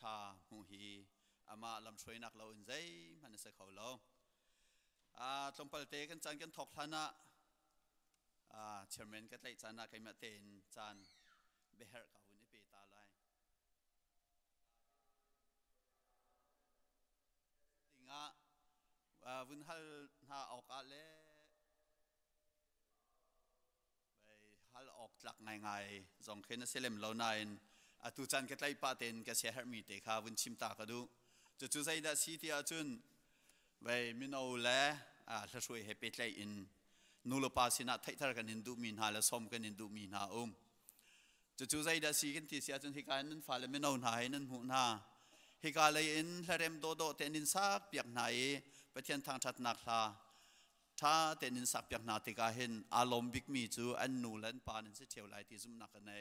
ชามูฮีอามาลำช่วยนักเราอินใจมันจะเขาเราตรงปลเตกันจันกันถกฐานะเชอร์แมนก็ไล่จานะใครมาเต้นจานเบเฮอร์กับวันนี้ปีตาไลติงวันฮัลน่าออกอะไรไปฮัลออกหลักง่ายๆจงเขียนเสลมเราหน่อยตุจันก็ไล่ปาเต้นก็เสียหายมีเตะค่ะวันชิมตากระดูจุดใจได้สิที่อาจุนไปมินเอาเล่ถ้าช่วยให้เป็ดไล่อินนูลปาสินะไทยทาร์กันอินดูมีนาและสมกันอินดูมีนาจุดใจได้สิกันที่เสียจนที่การนั้นฝ่ายมินเอาหายนั้นหูนาฮิกาเลยอินทะเลมโดโดเตนินซักเปียกไหนไปเทียนทางชัดนักลาถ้าเตนินซักเปียกนาติกาเห็นอารมณ์บิ๊กมีจูอันนูเล่นปานินเสียเชียวไหลที่ซุ่มนักกันใน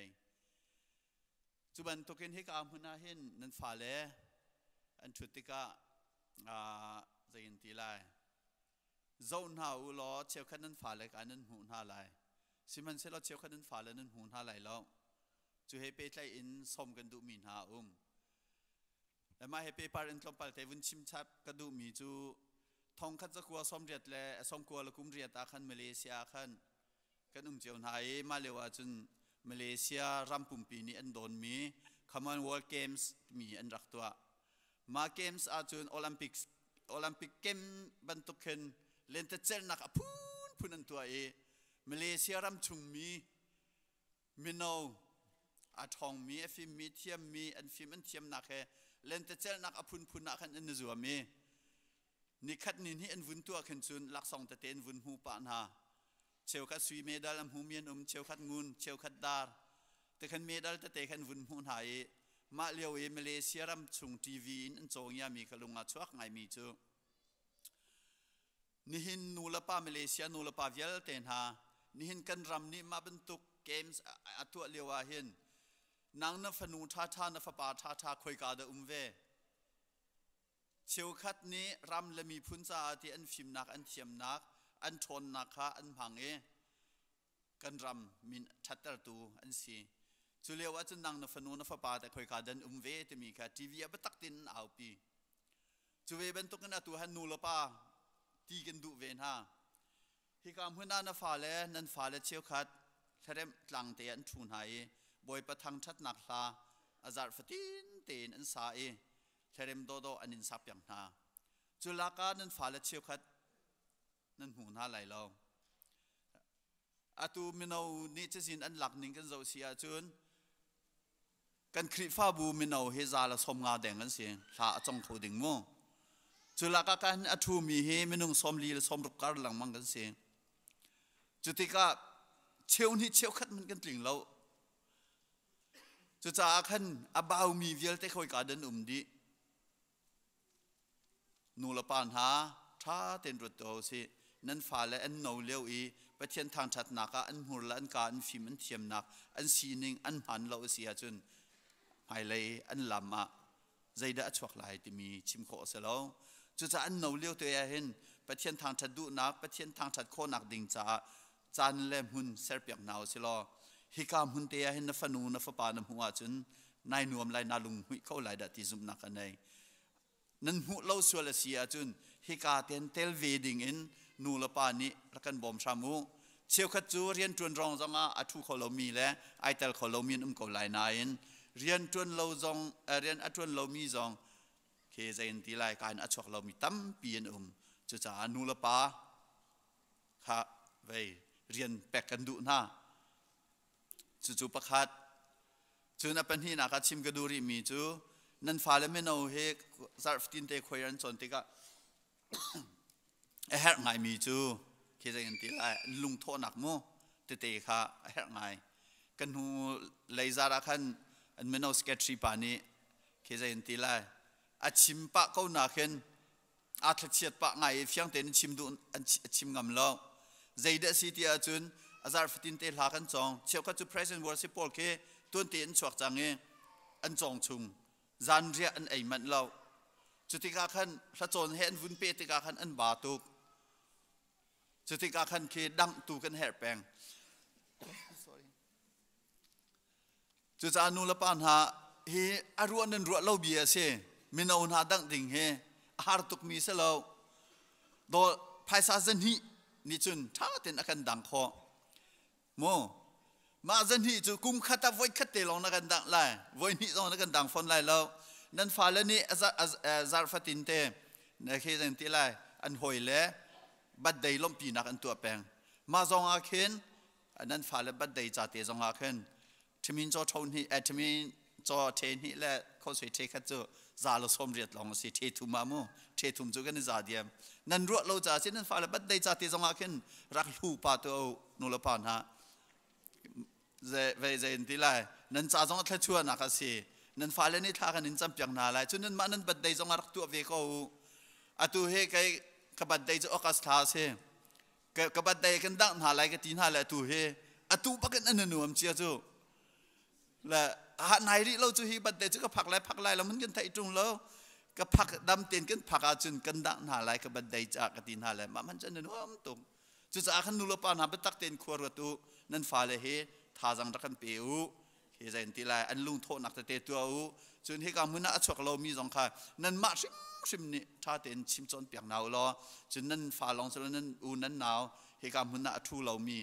จุบันตุกินฮิกาหุนาเห็นนั้นฝ่ายเล่อันชุดที่ก็จะยินตีไลโซนหาอุลอเชี่ยวขันนั้นฝ่าเลยกันนั้นหูหาไหลสิมันเสร็จแล้วเชี่ยวขันนั้นฝ่าเลยนั้นหูหาไหลแล้วจู่ให้เปิดไลอินสมกันดูมีหาแล้วมาให้เปิดปารินกลมปาร์เตวินชิมชับกันดูมีจู่ทองขัดจะกลัวสมเรียดเลยสมกลัวละกุมเรียดอาคันมาเลเซียคันกันเจียวไหนมาเลวาจุนมาเลเซียรัมปุ่มปีนี้อันโดนมีคำว่า World Games มีอันรักตัวมาเกมส์อาจุนโอลิมปิกเกมบรรทุกขึ้นเล่นแต่เจลนักพูนันตัวมาเลเซียรำชุงมีมินโนอาทองมีฟิล์มมีเทียมมีอันฟิล์มอันเทียมนักเล่นแต่เจลนักพูนักขันอันนัวมีนี่ขัดนินที่อันวุ่นตัวขึ้นจุนลักษณะเต้นวุ่นหูปานหาเชลขัดสวีเมดัลหูเมียนเชลขัดงูนเชลขัดดาร์แต่ขันเมดัลแต่เตะขันวุ่นหูหายมาเลี้ยวมาเลเซียรำชุงทีวีอันโจงยามีกลุงอาชวกไงมีจูนี่หินนูลปามาเลเซียนูลปาเวลเตนฮานี่หินกันรำนี่มาบรรทุกเกมส์อัตัวเลี้ยวหินนางนัฟนูท่านัฟปาท่าคอยกาดเวเชียวคัดนี้รำและมีพุนซาที่อันฟิมนักอันเทียมนักอันชนนักฮะอันพังกันรำมินชัดตระตูอันซีจุเลียวว่าจะนั่งนัฟนูนัฟปาแต่คอยกาดันเวที่มีค่ะทีวีอับตักตินเอาปีจุเวเป็นตุกันตัวฮันนูลปาที่กันดูเวนฮะฮิกามหัวหน้านัฟาเลนันฟาเลเชียวคัดทะเลกลางเตียนทุนหายบอยประทังชัดนักลาอาจารย์ฟตินเตียนอันสายทะเลมโดโดอันนินสับอย่างนาจุลากานันฟาเลเชียวคัดนันหูน่าไหลเราอาตูมินเอานี่จะสินอันหลักหนึ่งกันเจ้าเสียจุนกันคริฟ้าบูมินเอาเฮซาละสมงาแดงกันเสียงลาจงเขาดิ่งมั่วจุลากาการอัตูมีเฮมินุงสมลีละสมรุกการหลังมังกันเสียงจุติกาเชียวนี่เชียวขัดมันกันติ่งเราจุจ้าขันอบาวมีเวลแต่คอยการเดินดีนูละปานหาท่าเต็นรถโตสินั่นฟ้าและอันโนเลี้ยวประเทศทางชัดนักอันหัวละอันการฟิมอันเทียมนักอันซีนิงอันหันเราเสียจนไปเลยอันลำมาใจได้ชวกหลายที่มีชิมโคเสแล้วจุดอันโนเลี้ยวตัวเห็นประเทศทางชัดดูนักประเทศทางชัดโคนักดิ่งจ้าจานเล่มหุ่นเสพอย่างหนาวเสลอฮิกามหุ่นเตียเห็นนัฟนูนัฟปานหัวจนนายนวมลายนาลุงหุยเข้าหลายดัดที่ซุมนักกันในนั่นหัวเล่าส่วนละเสียจนฮิกาเตนเทลเวดิงอินนูละปานี้รักันบอมชามูเชียวขัดจูเรียนจวนรองจังอาทุเขาเรามีและไอเตลเขาเรามีนุ่มเก่าหลายนายเรียนจวนเราจงเรียนอัจวนเรามีจงเคใจอินทีไลการอัจฉริเรามีตั้มปีนจุจ้านูละปาค่ะไปเรียนแปกกันดุหน้าจู่ประคัดจูนับเป็นที่นักชิมกระดูริมีจูนั่นฟ้าเลยไม่เอาเฮกซาร์ฟตินเตะคอยรันจนติกะเฮร์ไงมีจูเคใจอินทีไลลุงโทนักโมเตะค่ะเฮร์ไงกันหูเลยซาระคันอันไม่เอาสเก็ตชีปานีเคใจอินทีไลอาชิมปะเขาหนักเห็นอาทัดเชียดปะไงเฟียงเต็นชิมดูอันชิมงำเล่าใจเดสิที่อาจุนอาจารย์ฟตินเตลากันจงเชี่ยวกันจุ present worship พอลเคตัวเตียนสวกจังเงอันจงชุงจันเรียอันไอมันเล่าจุดที่กาขันพระโจนเห็นวุ่นเปติกาขันอันบาตุกจุดที่กาขันเคดังตูกันแหบแปงจุดจานุละปานหา เฮอรัวนันรัวเล่าเบียเสมินาอุนหาดังดิ่งเฮอาหารตุกมีเสลาโดภายซาจันฮีนี่จุนท้าเต็นอากันดังคอโมมาจันฮีจูกุมขัดไว้ขัดเตลองนักันดังไล่ไว้นี่ลองนักันดังฟอนไล่แล้วนั่นฟ้าเลนี่ซาร์ฟตินเตในเคสันติไล่อันหอยเล่บัดเดย์ล้มปีนักอันตัวแปงมาจงอาเคนอันนั้นฟ้าเลบัดเดย์จัดเตจงอาเคนทมินจอทนฮีทมินจอเทนฮีและเขาสวยเทขัดจูซาลสมเรียดลองสิเททุมามูเททุมจูกันซาเดียมนั่นรัวเราจ่าสินั่นฟ้าเลบัดเดย์จัดเตจงอาเคนรักลูปาตัวนุลปานฮะเวเจนติไลนั่นจ่าจงทัชชวนนักสินั่นฟ้าเลนี่ท่ากันนินจำเปียงนาไลจุนนั่นมานั่นบัดเดย์จงอารักตัวเวก้อาตัวเฮกกบัดเดย์จะออกสถาเสกบัดเดย์กันดังหาไลกันตีนหาไลตัวเฮอาตัวปักกันอันนั้นหนุ่มเชียจูและหาไหนที่เราจูฮีบัดเดย์จะก็ผักไลแล้วมันกันไทยตรงแล้วก็ผักดำเตียนกันผักอาจุนกันดังหาไลกบัดเดย์จะกันตีนหาไลมันจะนั่นว่ามันตรงจุดจะอาขันนุลปานาไปตักเตียนขวดตัวนั่นฟ้าเลเฮท่าจังรักันเปียวเฮใจตีไลอันลุงโทนักเตะตัวจุนเฮกามุน่าชกเรามีสองข้านั่นมาชิมนี่ท่าเต็นชิมจนเปียกหนาวล้อจนนั่นฟ้าลองจนนั่นนั่นหนาวเฮกามุน่าทูเรามี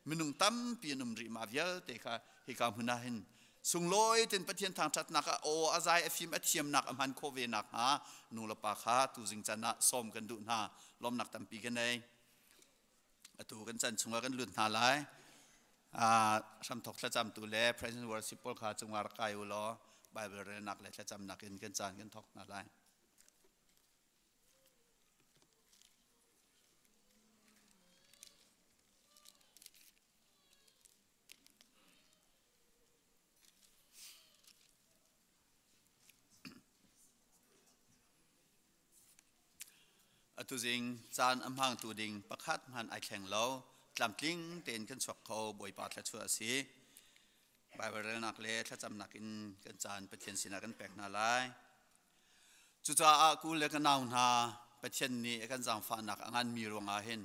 มนุงตั้มปีนุ่มริมาเยอะแต่ค่ะเฮกามุน่าเห็นสุงลอยเต็นประเทศทางชัดนักโออาใจฟิล์มเทียมนักอมันโคเวนักฮะนูละปาคาตูจิงจันนะซ้อมกันดุน่าลมนักตั้มปีกันเลยตูกันจันชงกันลุ่นหาไลสัมทกจะจำตัวเล่ present worship พวกข้าจงวารกายอุลอไบเบิลเรนักเลยจะจำนักกันจันกันทกนาไลตัวจริงจานอำพังตัวดิ่งประคัดมันไอแข็งแล้วลำทิ้งเต็นกันสวกเขาบอยปาดและชัวสีใบเบอร์นักเล่ถ้าจำนักอินกันจานประเทศสินากันแปลกนาไลจุจ้าอากูเล็กนาวนาประเทศนี้กันจางฟ้านักงานมีรวงอาเห็น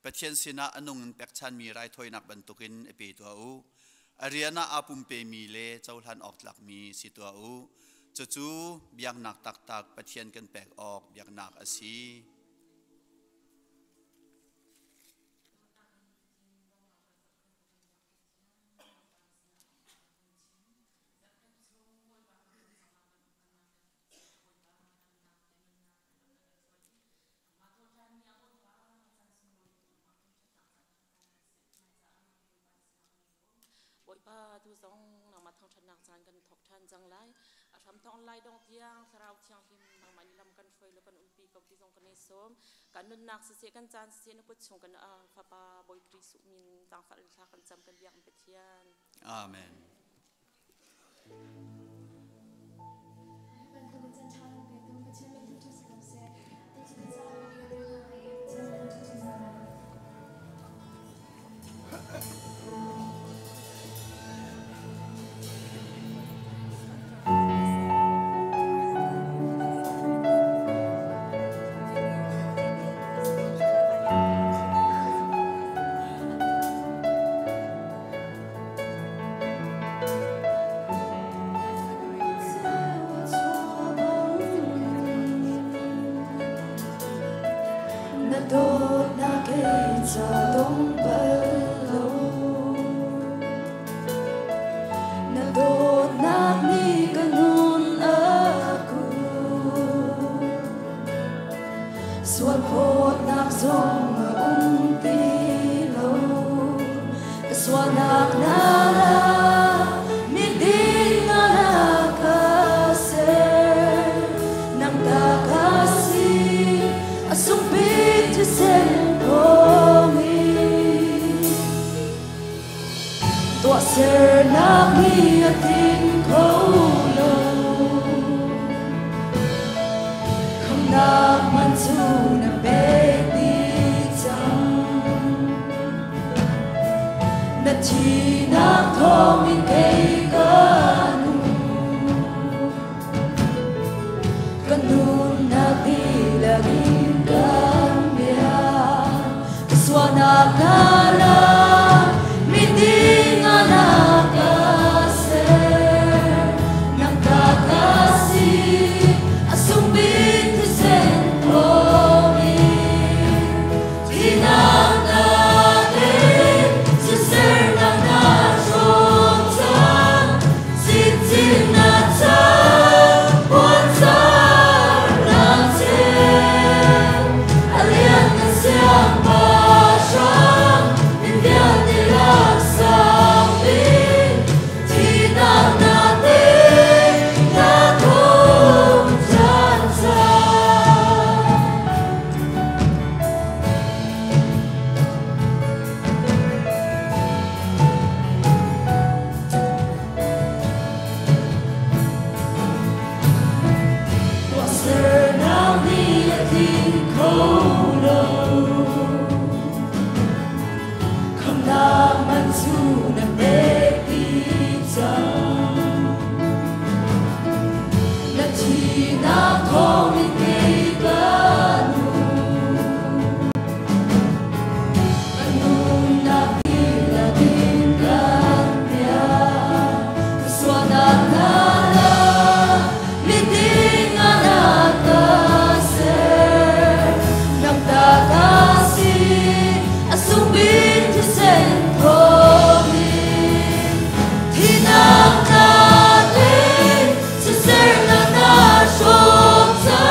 ประเทศสินาอนุงแปลกชันมีไรถอยนักบรรทุกินเอปีตัวอูอารียนาอาปุ่มเปมีเล่เจ้าทันออกหลักมีสิตัวอูจู่ๆเบียงนักตักประเทศกันแปลกออกเบียงนักอาศีบอยป้าทุสองนางมาทางชนะจานกันทกทันจังไรทำทองไล่ดองเทียงสาวเทียงหิมนางมันลำกันไฟแล้วกันอุปีกับที่ทรงกันในสมกันนุนนักเสียกันจานเสียนพุทธชงกันฟ้าป้าบอยกรีสุมินต่างฝ่ายทากันจำกันเบียงเป็ดเทียนอาเมนNang Hãy subscribe cho kênh Ghiền Mì Gõ để không bỏ lỡ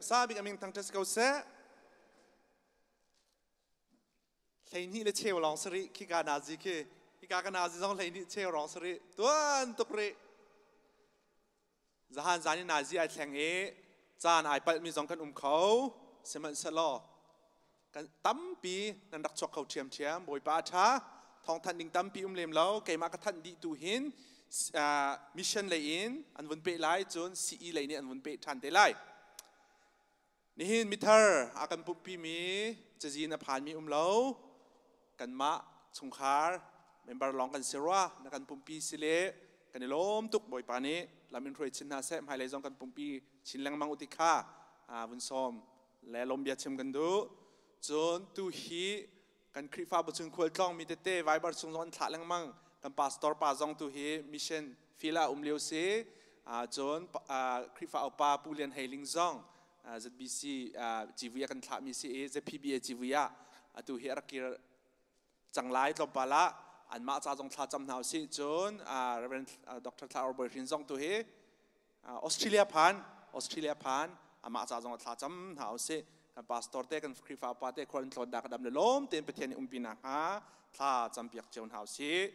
Sabi kami tang tes kau se, lain ni le cewek orang seri kita nazi ke, kita nazi zong lain ni cewek orang seri, tuan tukre, zahan zani nazi ay teng zan ay pal mi zong kan kau, semen selo, kan tampi nandak cok kau ciam boy baca, thong tan ding tampi lem lau, kay mak tan di tuhin, mission lain, anwun pe lai zon CE lain ni anwun pe tan te lai. Nihin mitar akan pupi mi jazin aphan mi lau kan ma chungkhar member long kan sirwa nakan pupi sile kan lom tuk boy pani lamin roi chinna se mai le jong kan pupi chinlang mang utikha bun som le lom bia chem kan du zon tu hi kan krifa bu chung khol tlong mi te viber chung zon thla lang mang kan pastor pa jong tu hi mission fila leu se zon krifa opa pulian hailing zong ZBC jiwia kan thla mi si ZPBA jiwia atu hi arakir changlai tlom pala anma cha jong thla cham nau si chon Reverend Dr. Thla Robert Rinjong tu hi Australia phan ama cha jong thla cham nau si kan pastor te kan krifa pa te khon thlod dak dam le lom ten pathian umpina ha thla cham piak cheun hau si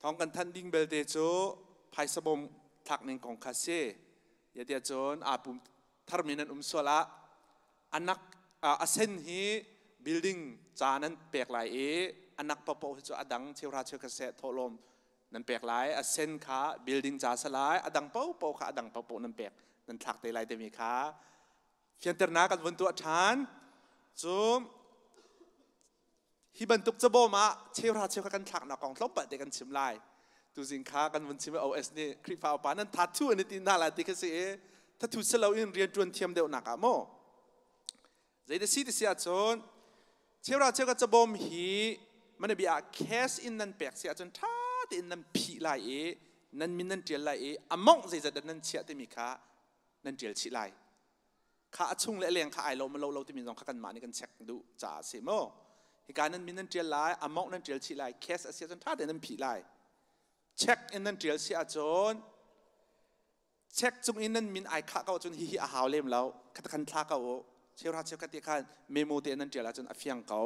thong kan than ding bel te chu phai sabom thak ning kong kha se yatia chon apum Terminan sola anak asen hi building janan pek lai anak papo chu adang chewra chew ka se tholom nan pek lai asen kha building ja salai adang pau kha adang papo nan pek nan thak te lai te mi kha fianterna kan won tu than chu hi bantuk chabo ma chewra chew kan thak na kong tlop pa te kan chim lai tu jing kha kan won chim OS ni krifa pa nan thathu ani tin na la ti ka seถ้าทุสเราอินเรียนจวนเทียมเดียวนักอะโมใจเดซีที่เสียจนเชื่อเราเชื่อก็จะบ่มหีมันเป็นอะแคสอินนั่นแปลกเสียจนท่าที่อินนั่นผีไล่นั่นมินนั่นเจียลไล่อะมองใจจะนั่นเชื่อที่มีค่านั่นเจียลชิไล่ข้าชุ่งเลี้ยงข้าไอเรามันเราที่มีน้องข้ากันมานี่กันเช็คดูจ่าเสียโมเหตุการณ์นั้นมินนั่นเจียลไล่อะมองนั่นเจียลชิไล่แคสเสียจนท่าที่นั่นผีไล่เช็คอินนั่นเจียลเสียจนเช็คจุงอินนั้นมินไอข้าก็จนฮิอาหาวเล่มแล้วคัดคันท่าก็เชื่อราเชื่อกันที่ขันเมโมเตนั้นเจริญจนอฟยังเขา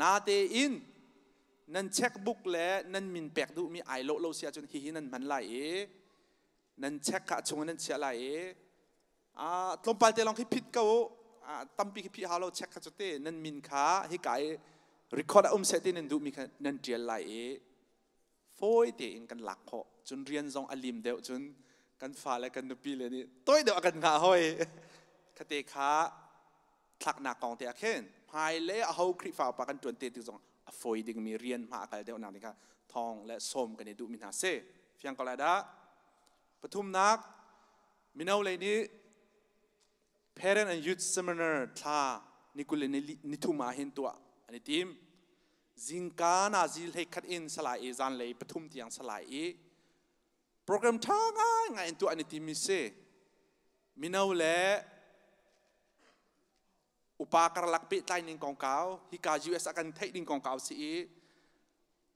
นาเตอินนั้นเช็คบุ๊กและนั้นมินแปกดูมีไอโลโลเสียจนฮินั้นมันไหลนั้นเช็คข้าจุงนั้นเสียไหลตรงไปเตลองให้ผิดก็ตั้มปีผิดหาเราเช็คข้าจุดเตนั้นมินข้าให้ไก่รีคอร์ดเซตนั้นดูมีนั้นเจริญไหล โฟยเตอินกันหลักเขาจนเรียนซองอลิมเดียวจนกันฝ่าและกันนุปีเลยนี่ต้อยเดียวกันงาห้อยคติขาทักหนักกองเตียเข็นภายเล่เอาคลิปฝ่าปากันจนเตติซองโฟยดึงมีเรียนมากันเดียวนักนี่ค่ะทองและส้มกันในดูมินาเซ่เพียงก็แล้วดะปทุมนักมินาเลยนี้ Parent and Youth Seminar ท่านี่กุลนิทุมาเห็นตัวอันนี้ทีมจิงกานาจิลให้คัดอินสลายจันเลยปทุมที่ยังสลายโปรแกรมท่าง่ายตัวอันนี้ทีมมิเซ่มินาเลยอุปการลักปิดไลนิ่งกองเก่าฮิกา US อากันเทคนิ่งกองเก่าสิ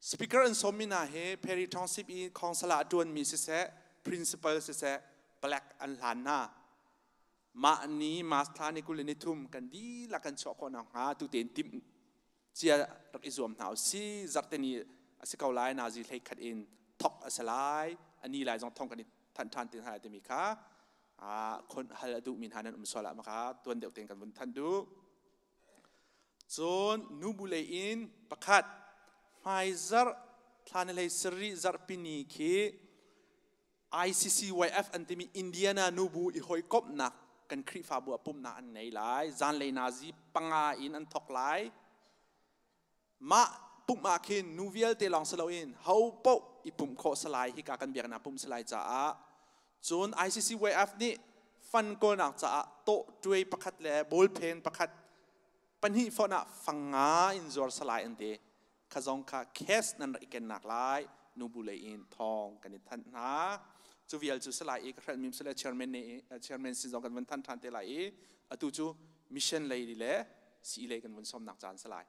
สปีกเกอร์อันสมินาเฮเพริทองสิบของสลาดวนมีเสะ principal เสะ black อันหลานนามาอันนี้มาสถานีกุลนิทุมกันดีละกันชอบคนหาตุเต็นติมเจียรักอิสวมหาวซีจัดเตนีสิเกาไลนาจิให้ขัดอินทอกสลายอันนี้ลายจงท่องกันทันตินหายเตมีค่ะคนฮัลดูมินฮานันสละมาค่ะตัวเดียวเต็งกันบนทันดูจนนูบุเลอินประคัดไฟซาร์ทานเลยสรีซาร์ปินีคี ICCYF อันที่มีอินเดียนานูบูอีหอยกบหนักกันคริฟาบัวปุ่มนาอันไหนหลายจานเลยนาซีปังอาอินอันทอกหลายมาปุ่มมาคินนูเวลเตลองสลาอินเฮาโปอีปุ่มโคสลายฮิกากันเบียกนาปุ่มสลายจ้าจน ICCYF นี่ฟันก็หนักจ้าโตด้วยประคัดแหล่บอลเพนประคัดปัญหาฝนฟังงาอินจอร์สลายอันเดขจงค่ะเคสนั้นอีกหนักหลายนูบุเลอินทองกันนิทันนะจูเวลจูสลายอีกครั้งมิมสลายเชอร์แมนซิจงกันวันทันเตลายอตุจูมิชชั่นเลยดีเลยสีเลยกันวันสมนักจานสลาย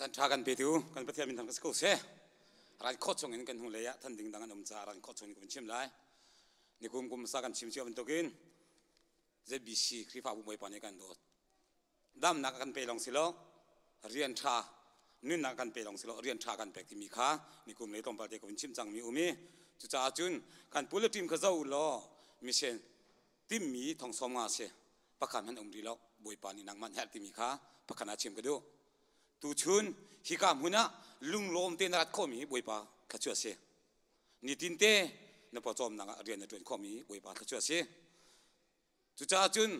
สันทากันไปดูกันประเทศมินทำกันสักคู่เสียร้านโคตรชงเงินกันหุ่นเลยะท่านดึงดังกันอมจ่าร้านโคตรชงเงินกันชิมเลยนี่กุมสักกันชิมเชียวเป็นตัวกินเจ็บบีซีคลิปอาบุมวยปานกันโดดดำนักกันไปลองสิโลเรียนชานุ่นนักกันไปลองสิโลเรียนชากันแปลกที่มีค่านี่กุมเลยต้องประเทศกันชิมจังมีอุมีจุดจ้าจุนกันพูดเรื่องทีมเขาเจ้าล้อมิเชนทีมมีทองสมมาเสียประคันมันอมดีแล้วบวยปานี่นักมันแฮที่มีค่าประคันอาชิมกันดูตูชุนฮิกามหุนะลุงลมเตนรัดข้อมีบวยปาขจวเสียนี่ตินเตนพอจอมนักเรียนในตัวข้อมีบวยปาขจวเสียจุจ้าจุน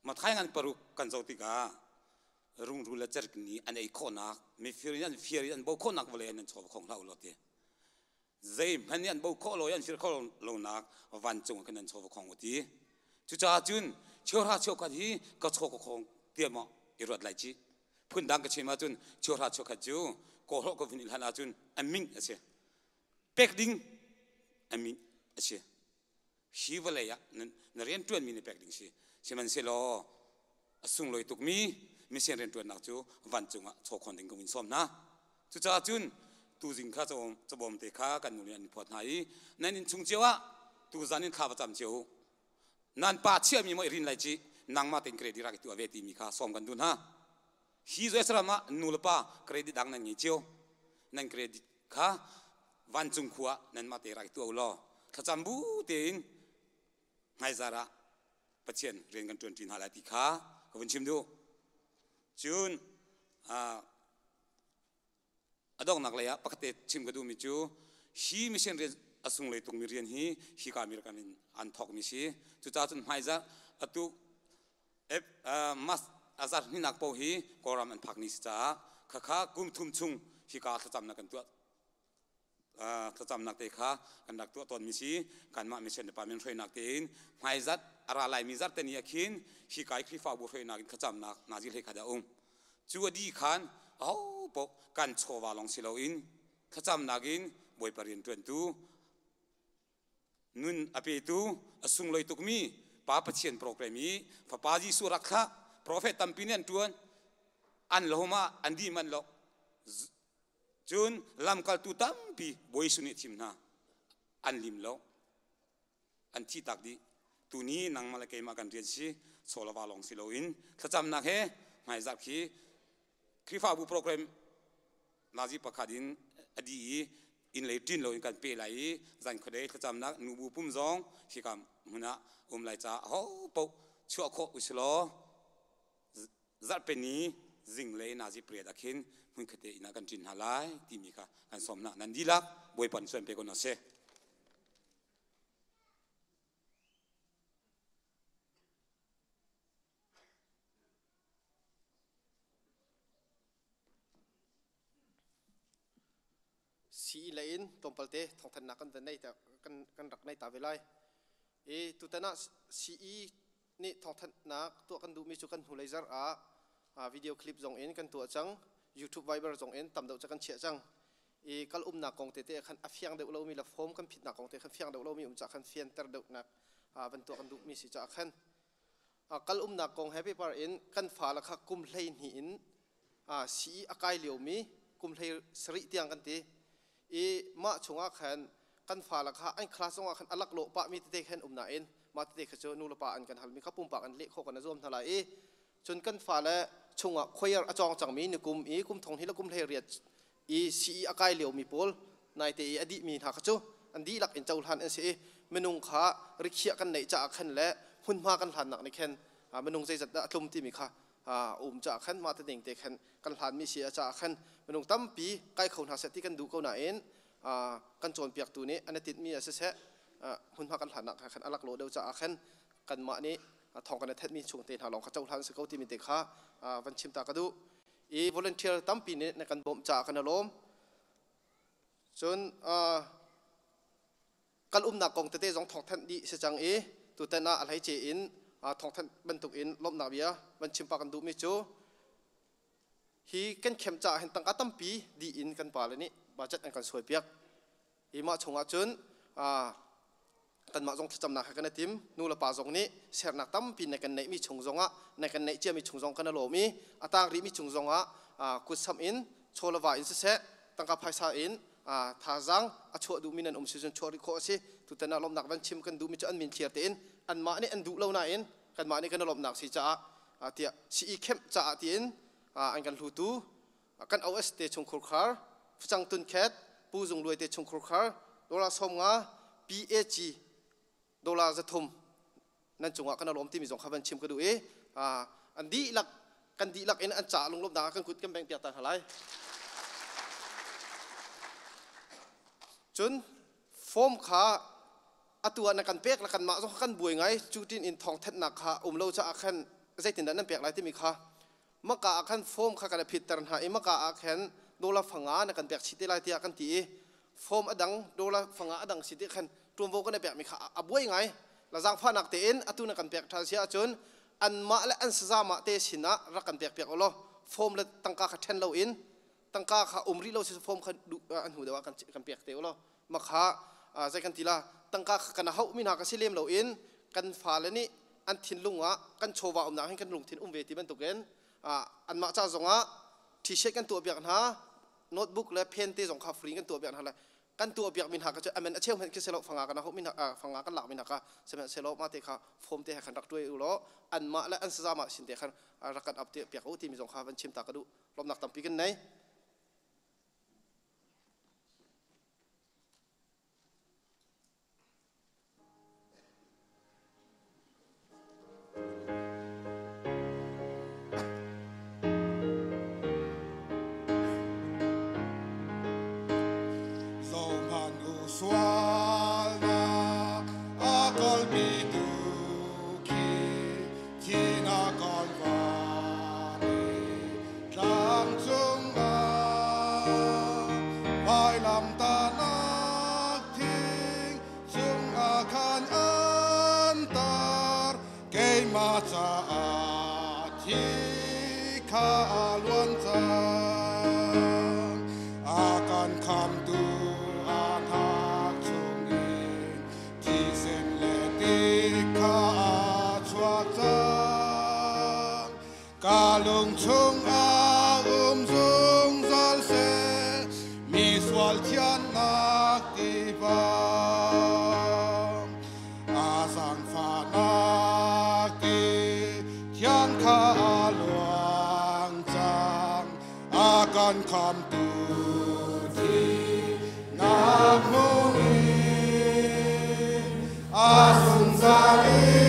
มาท้ายงานปรุกันเจ้าติการุ่งรุ่งละจัดนี้อันไอ้ข้อนักมีฟิริยันบ่ข้อนักวันเลยนั่นชอบของเราหลอดเดียเจมมันยันบ่ข้อลอยยันฟิริข้อลงนักวันจงกันนั่นชอบของวันดีจุจ้าจุนเชื่อราเชื่อกันที่ก็ชอบของเตียมอีรอดไหลจีพื้นดังก็เชื่อมาจุนเชื่อราเชื่อกันจูโกหกก็ฟินิลฮานาจุนอันมิงเสียเป็กดิ้งอันมิงเสียชีวเลยะนั่นเรียนตัวมีในเป็กดิ้งสิมันเสียล้อสุ่งลอยตุกมีเสียเรียนตัวนักจูวันจงอ่ะโชว์คนดึงกวินซ้อมนะจุจ้าจุนตูจิงข้าจะบ่มเตะข้ากันนู่นนี่พอดไหนนั่นชุงเจ้าตูจานินข้าประจำเจ้านั่นป้าเชื่อมีมวยรินไหลจีนางมาเต็งเครดิตรักตัวเวทีมีข้าซ้อมกันดูนะฮีโร่สระมานูลป้าเครดิตดังนั่นยี่เจ้านั่นเครดิตข้าวันจงขัวนั่นมาเตะรักตัวล้อข้าจำบูเต็งไงซาระประเชียนเรียนกันจนจีนหาลายตีข้าขอบคุณชิมดูจูนอดองนักเลยอะปกติชิมก็ดูมิจูฮีมิเชนเรียนอสุงเลยตรงมีเรียนฮีกามีรักันอันทอกมิชีจุดจ้าจุนไฮซ่าอตุมัสอาซาร์นี่นักโปฮีกอรามันพักนิสจ้าข้ากุมทุ่มชุงฮีกาทำนักกันตัวทำนักเตะข้ากันนักตัวตอนมิชีกันมามิเชนเดปามินเทรนักเตนไฮซ่าอะไรลายมิซัดเตนียคินฮีกาคลิฟาบุเฟนักขจำนักนาจิเลขาดาจูดีขันเอาปกกันโชว์วาลองสิลาอินขจำนักินบวยปริญญาตูนุนอภิตูสุงลอยตุกมีป้าปเชียนโปรแกรมีฟ้าป้าจีสุรักษาโปรเฟตตัมปินันตวนอันโลมาอันดีมันโลจุนลำกัลตุตัมปีบวยสุนิทิมนาอันลิมโลอันที่ตักดีตูนี้นางมาเลเกมากันเรียนสิโซลาวาลองสิลาอินขจำนักเฮไม่จักขีคลิฟาบุโปรแกรมนาจิประคาดินอดีอินเลยจินเราอินกันเปย์ไหลจันคดีขจำนักนูบุปุ่มซองที่กำมุนะ lai cha ho po chua kho uslo Zarhpi ni jing le na ji pre dakhin mun khate ina kan tin halai ti mi kha kan somna nan dilak boi pan swem pe ko na se si lain tompalte thong than nakan den nei ta kan rak nei ta velai tu tana si ni thong than nak to kan du mi chu kan hulai zar a video clip zong in kan tu chang YouTube Viber zong in tam do cha kan che chang kal na kong te khan afyang de lo mi la form kan phit na kong te khan fyang de lo mi cha khan fian ter de nak ban to kan du mi si cha khan kal na kong happy par in kan fa la kha kum hlei ni in si akai leo mi kum hlei sri tiang kan ti ma chunga khan kan fa la kha ai class nga khan alak lo pa mi te khan na in ma te kha nu lo pa an kan hal mi kha pum pa kan le kho kan zom thala chun kan fa la chunga khoyar achong chang mi ni kum thong hi la kum hlei riat si akai leo mi pol nai te adi mi tha kha chu an di lak in chaul han an se menung kha rikhia kan nei cha khan le hun ma kan hlan nak ni khen menung zai zat da tlum ti mi kha cha khan ma te ding te khan kan hlan mi sia cha khan menung tam pi kai khon ha se ti kan du ko na en kan chon piak tu ni an tit mi ase se hun ma kan hlan nak khan alak lo deu cha khan kan ma ni thong kan thet mi chung te ha long kha chaul han se ko ti mi te kha van chim ta ka du volunteer tam pi ne na kan bom cha kan lom chun kal na kong te jong thong than di se chang tu ta na alhai che in thong than ban tuk in lom na bia van chim pa kan du mi chu hi kan khem cha hen tang ka tam pi di in kan pa le ni budget an kan soi piak ma chunga chun kan ma jong cham na kha kan tim nu la pa jong ni ser na tam pi na kan nei mi chung zonga na kan nei che mi chung zong kan lo mi atang ri mi chung zonga ku sam in cholawa in se tang ka phaisa in tha jang a chho du min an season chori kho si tu ta na lom nak van chim kan du mi chan min thiar te in an ma ni an du lo na in kan ma ni kan lom nak si cha tia si khem cha ti in an kan lu tu kan os te chung khur khar phang tun khet pu jung loi te chung khur khar dola som nga PAG dola za thum nan chunga kan lom ti mi jong khaban chim ka du an di lak kan di lak in an cha lung lom da kan kut kan beng pia ta halai chun form kha atua na kan pek la kan ma jong kan buai ngai chutin in thong that na kha lo cha khan zaitin dan pek lai ti mi kha maka khan form kha kan phit tar ha maka khan dola phanga na kan pek chite lai ti kan ti form adang dola phanga adang siti khan tum vo kan pek mi kha abuai ngai la jang pha nak te in atuna kan pek tha sia chun an ma la an sa ma te sina ra kan pek lo form la tangka kha then lo in tangka kha umri lo se form khan an hu dawa kan pek te lo makha zai kan tila tangka kan hau min ha ka silem lo in kan fa le ni an thin lunga kan chowa na hin kan lung thin ve ti ban to gen an ma cha zonga t-shirt kan tu biak ha notebook le pen te jong kha free kan tu biak ha la kan tu biak min ha ka amen acheu hen ke selo fanga kan hau min ha fanga kan lak min ha ka semen selo ma te kha form te khan rak tu lo an ma la an sa ma sin te khan rakat up te biak o ti mi jong kha van chim ta ka du lom nak tam pi kan nei akan kam tu anak chungin ti sen le ti ka chuak kalung chung zung zal se mi swal thian nak ti ba asang fa nak ti thian kha luang chang akan kam tu ti nak mung asung zali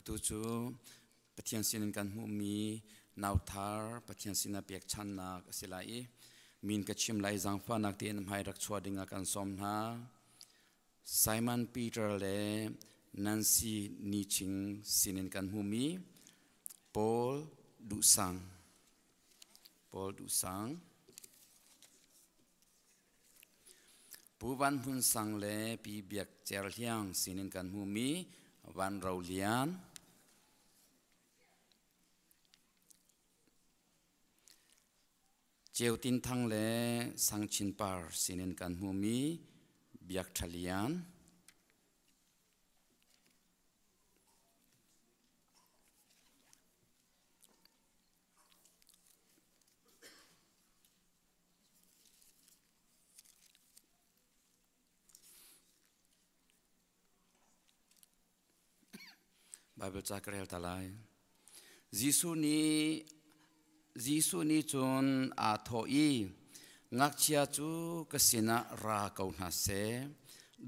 tu chu pathian sin kan mu mi nau thar pathian sin a pek chan na silai min ka chim lai jang fa nak tin mai rak chwa dinga kan som na Simon Peter le Nancy Niching sinin kan mu mi Paul du sang pu van hun sang le pi biak cher hiang sinin kan mu mi van rau lian Chiều tin thăng lệ sang chin par sinin kan mu mi biak thalian Bible chakrel talai Jisu ni chun a thoi ngak chia chu kasina ra kau na se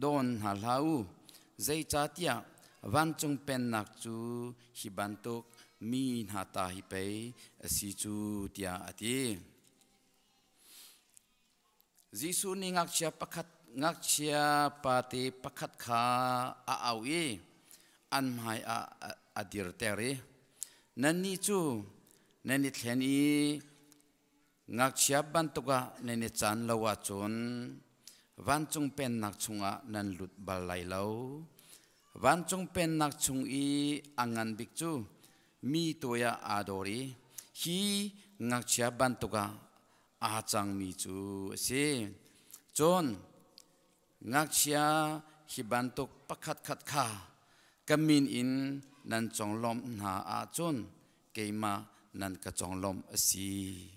don halau zai cha tia van chung pen nak chu hibantuk mi na ta hi pe si chu tia ati Jisu ni ngak chia pati pakhat kha a awi an mai a adir tere nan ni chu nani theni ngak chiap ban toka nani chan lawa chon van chung pen nak chunga nan lut bal lai lo van chung pen nak chung I angan bik chu mi toya adori hi ngak chiap ban toka a chang mi chu se chon ngak chia hi ban tok pakhat khat kha kamin in nan chonglom na a chon keima nan ka chonglom asi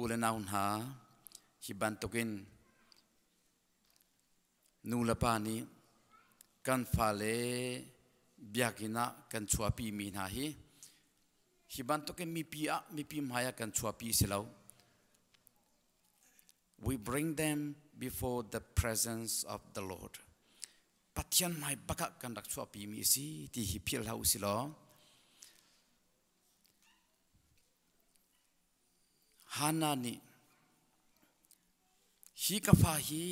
ulenaun ha hiban tokin nulapa ni kan fale biakina kan chuapi mi na hi hiban tokin mi pi maya kan chuapi silau we bring them before the presence of the Lord pathian mai baka kan rak chuapi mi si ti hi phil hau silo Hanani hi kafa hi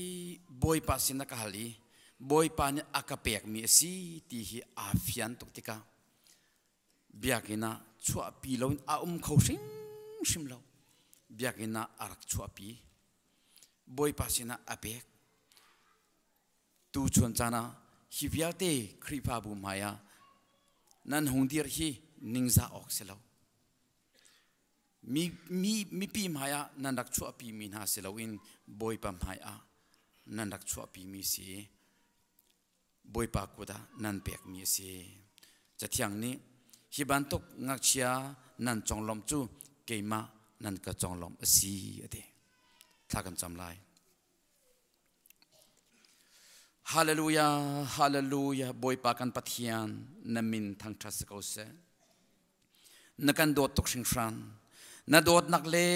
boy pa sina kahali boy pa ni akapek mi si ti hi afian tok tika biakina chua pi lo a khau sim lo biakina arak chua pi boy pa sina apek tu chon chana hi viate kripa bu maya nan hungdir hi ningza ok selo mi pi maya nan rak chua pi min ha selawin boy pa maya nan rak chua pi mi si boy pa kuda nan pek mi si chathiang ni hibantok ngak chia nan chonglom chu keima nan ka chonglom asi ade thakan chamlai hallelujah hallelujah boy pa kan pathian namin thang thas ko se nakan do tok sing fran na dot nak le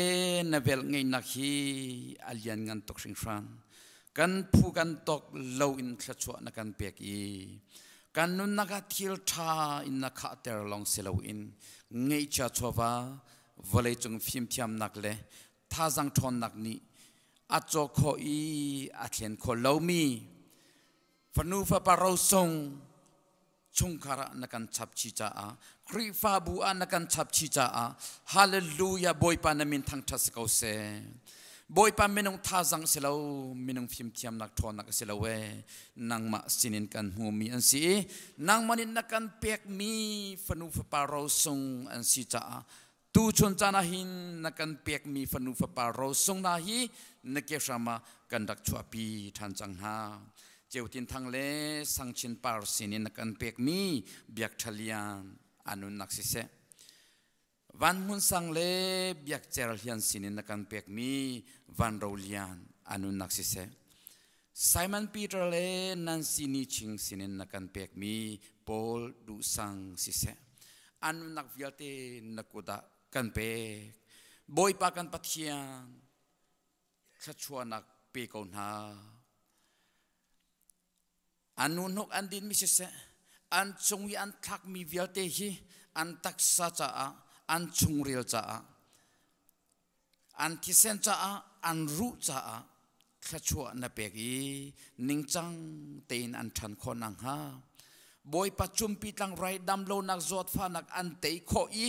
na vel ngei nak hi alian ngan tok sing fran kan phu kan tok low in thla chwa na kan pek I กันนุนนักทิลทาอินนักขัดเตอร์ลองเซลวินเงยชาชัววาวเลยจงฟิมเทียมนักเลยท่าจังทอนนักนี้อาจจะขออีอาเทียนขอเลวมีฟนูฟาปาเราทรงชงคาระนักันชับชีจ้าคริฟาบูอานักันชับชีจ้าฮาเลลูยาบอยปานามินทั้งทัศกเอาเซบอยปามินงท่าจังเสลาวมินงฟิมเทียมนักทอนนักเสลาวนางมาสินินกันหูมีอันสีนางมันินนักันเปียกมีฟนูฟาปาเราทรงอันสีจ้าตูชนจานาหินนักันเปียกมีฟนูฟาปาเราทรงนาฮีนักเกษามากันดักชัวปีทันจังหาเจ้าทินทางเลสังชินปาร์สินินักันเปียกมีเบียกทะเลียนอนุนักสิเสวันมุนสังเลเบียกเจรเลียนสินินักันเปียกมีวันโรเลียนอนุนักสิเสไซมอนปีเตอร์เลนันสินิชิงสินินักันเปียกมีปอลดูสังสิเสอนุนักวิลเตนักกุดากันเปียกบอยปากันปัทยานขัดชัวนักเปียกอนหาอันนู้นกอันดินมิเสอันจงวิอันทักมีวิลเตฮีอันตักษาจ้าอันจงเรียลจ้าอันทิเซนจ้าอันรู้จ้าขชัวนับเปกีนิงจังเตนอันทันคนนังฮาบอยปัจจุมปีตังไรดำโลนักจอดฟ้านักอันเตยโคอี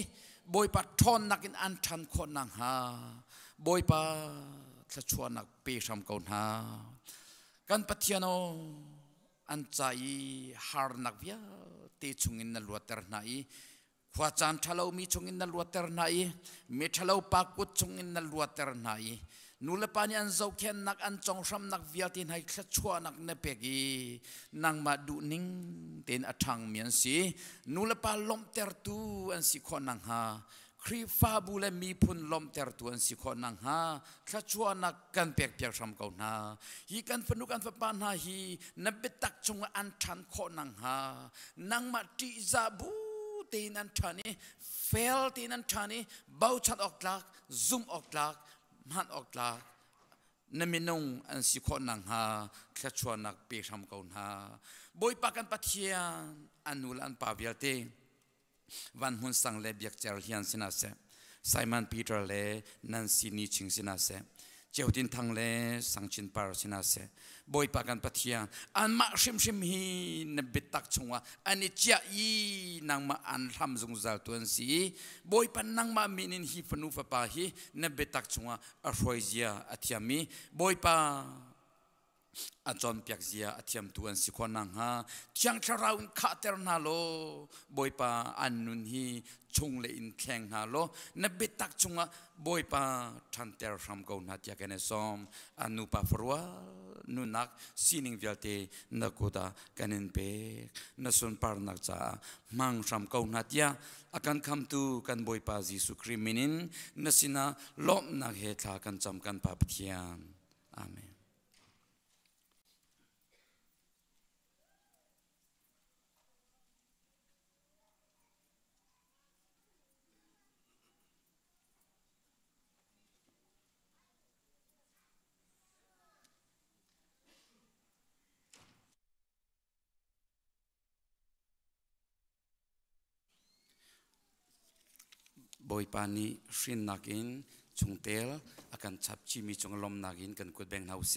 บอยปัจทอนนักอินอันทันคนนังฮาบอยปัขชัวนักเปรชมกอนฮากันปัทยาโนอันใจฮาร์นักวิาเตชุงินนัลวัตเตอร์นาอีขวาจานทะเลมีชุงินนัลวัตเตอร์นาอีเมทะเลปากุชุงินนัลวัตเตอร์นาอีนูเลปานีอันเจ้าเขียนนักอันจงรำนักวิาตินให้ขชัวนักเนเปกีนางมาดูนิ่งเต็นอัทังเมียนสีนูเลปาลมเตอร์ตูอันสิคนนังฮาครีฟาบุเลมีพุนลมเตอร์ตัวสิคนนังฮาขชัวนักกันเปียกเปียกรำเก่านาฮีกันฟนุกันฟปานฮาฮีนับเบตักจงอันทันคนนังฮานางมาติซาบูตีนันทานีเฟลตีนันทานีเบาชัดออกลักซุ่มออกลักมันออกลักนมินงอันสิคนนังฮาขชัวนักเปียกรำเก่านาบอยปากันปัทยานอันนูลันปาเวลเตวันหุ่นสังเลเบียกเจอร์เฮียนสินาเซไซมอนปีเตอร์เลนันซีนีชิงสินาเซเจ้าดินทังเลสังชินปาร์สินาเซบอยปากันปัทยาอันมาชิมฮีนบิตักชงวะอันนี้เจ้าอีนางมาอันทำจงจัลตัวนสีบอยปันนางมามินินฮีฟนูฟปาฮีนบิตักชงวะอรอยเซียอัตยามีบอยปาอาจารย์เปียกเสียอาเทียมตัวสิคนนังฮะที่ยังชราวน์ขาเตอร์นาโลบอยปาอันนุนฮีชงเลอินแข่งนาโลนเบตักชงะบอยปาทันเตอร์รำกาวนัดยากันเนซอมอันนุปาฟรัวนุนักซีนิงเวลเตนักกุดากันเนเปกนสุนปาร์นักจ้ามังรำกาวนัดยาอาการคำตูกันบอยปาจิสุคริมินินนสินาล้อมนักเหตุกันจำกันปาปเทียนอาเมนบอยปานีชินนักินชงเตลอาการชับชีมีจงลมนักินกันกุดแบงเฮาเซ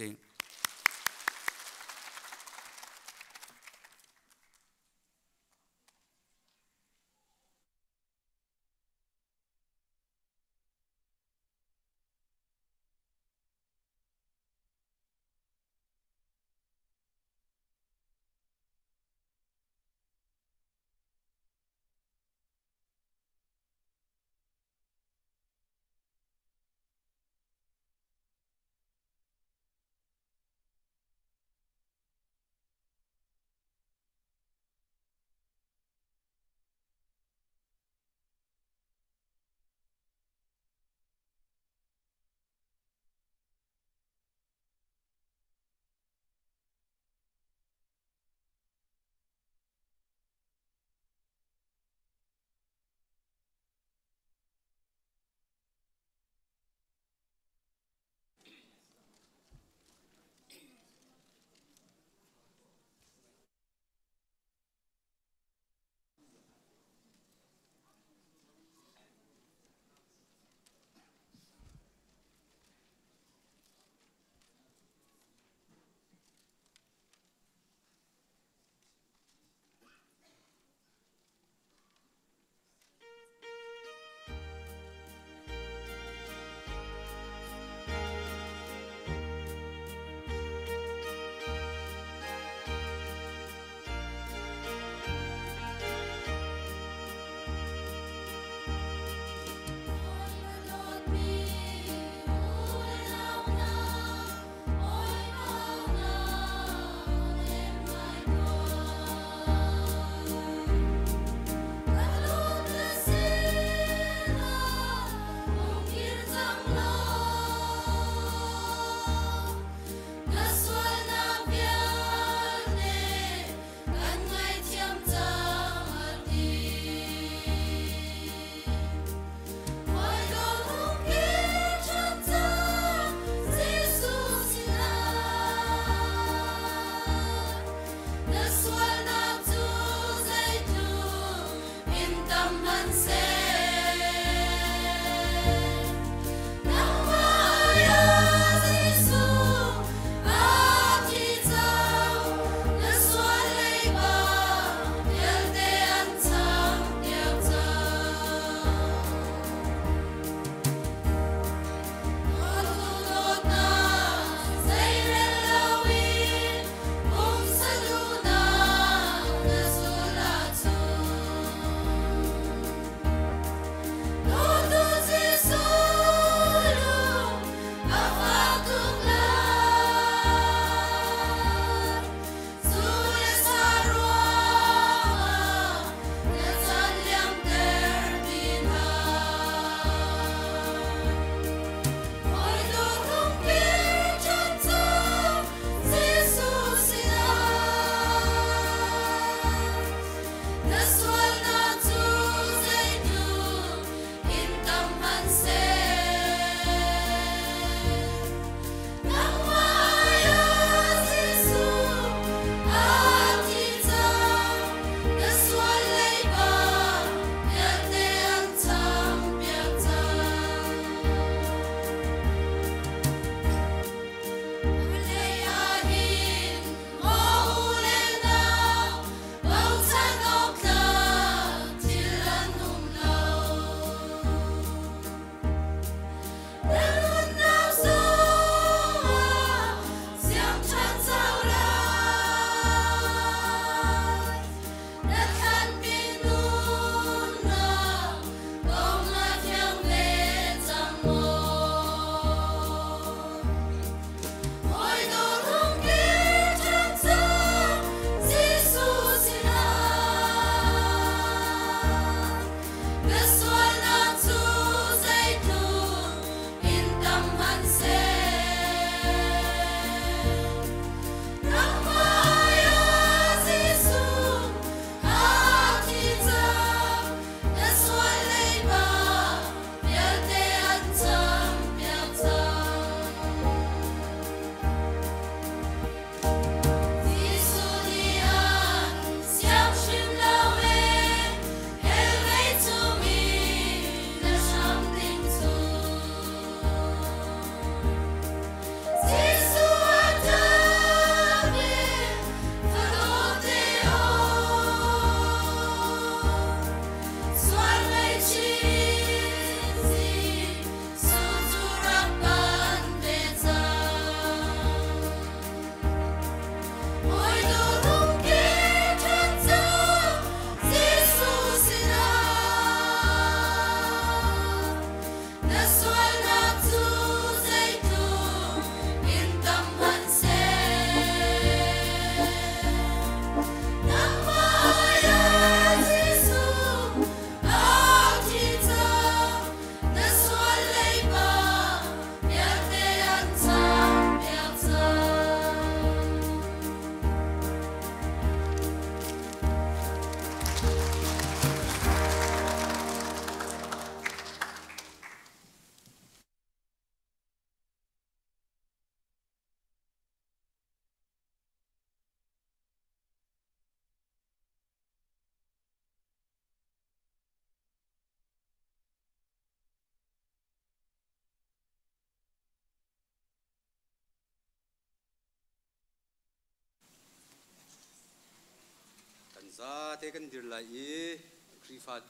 za te kan dir lai e krifat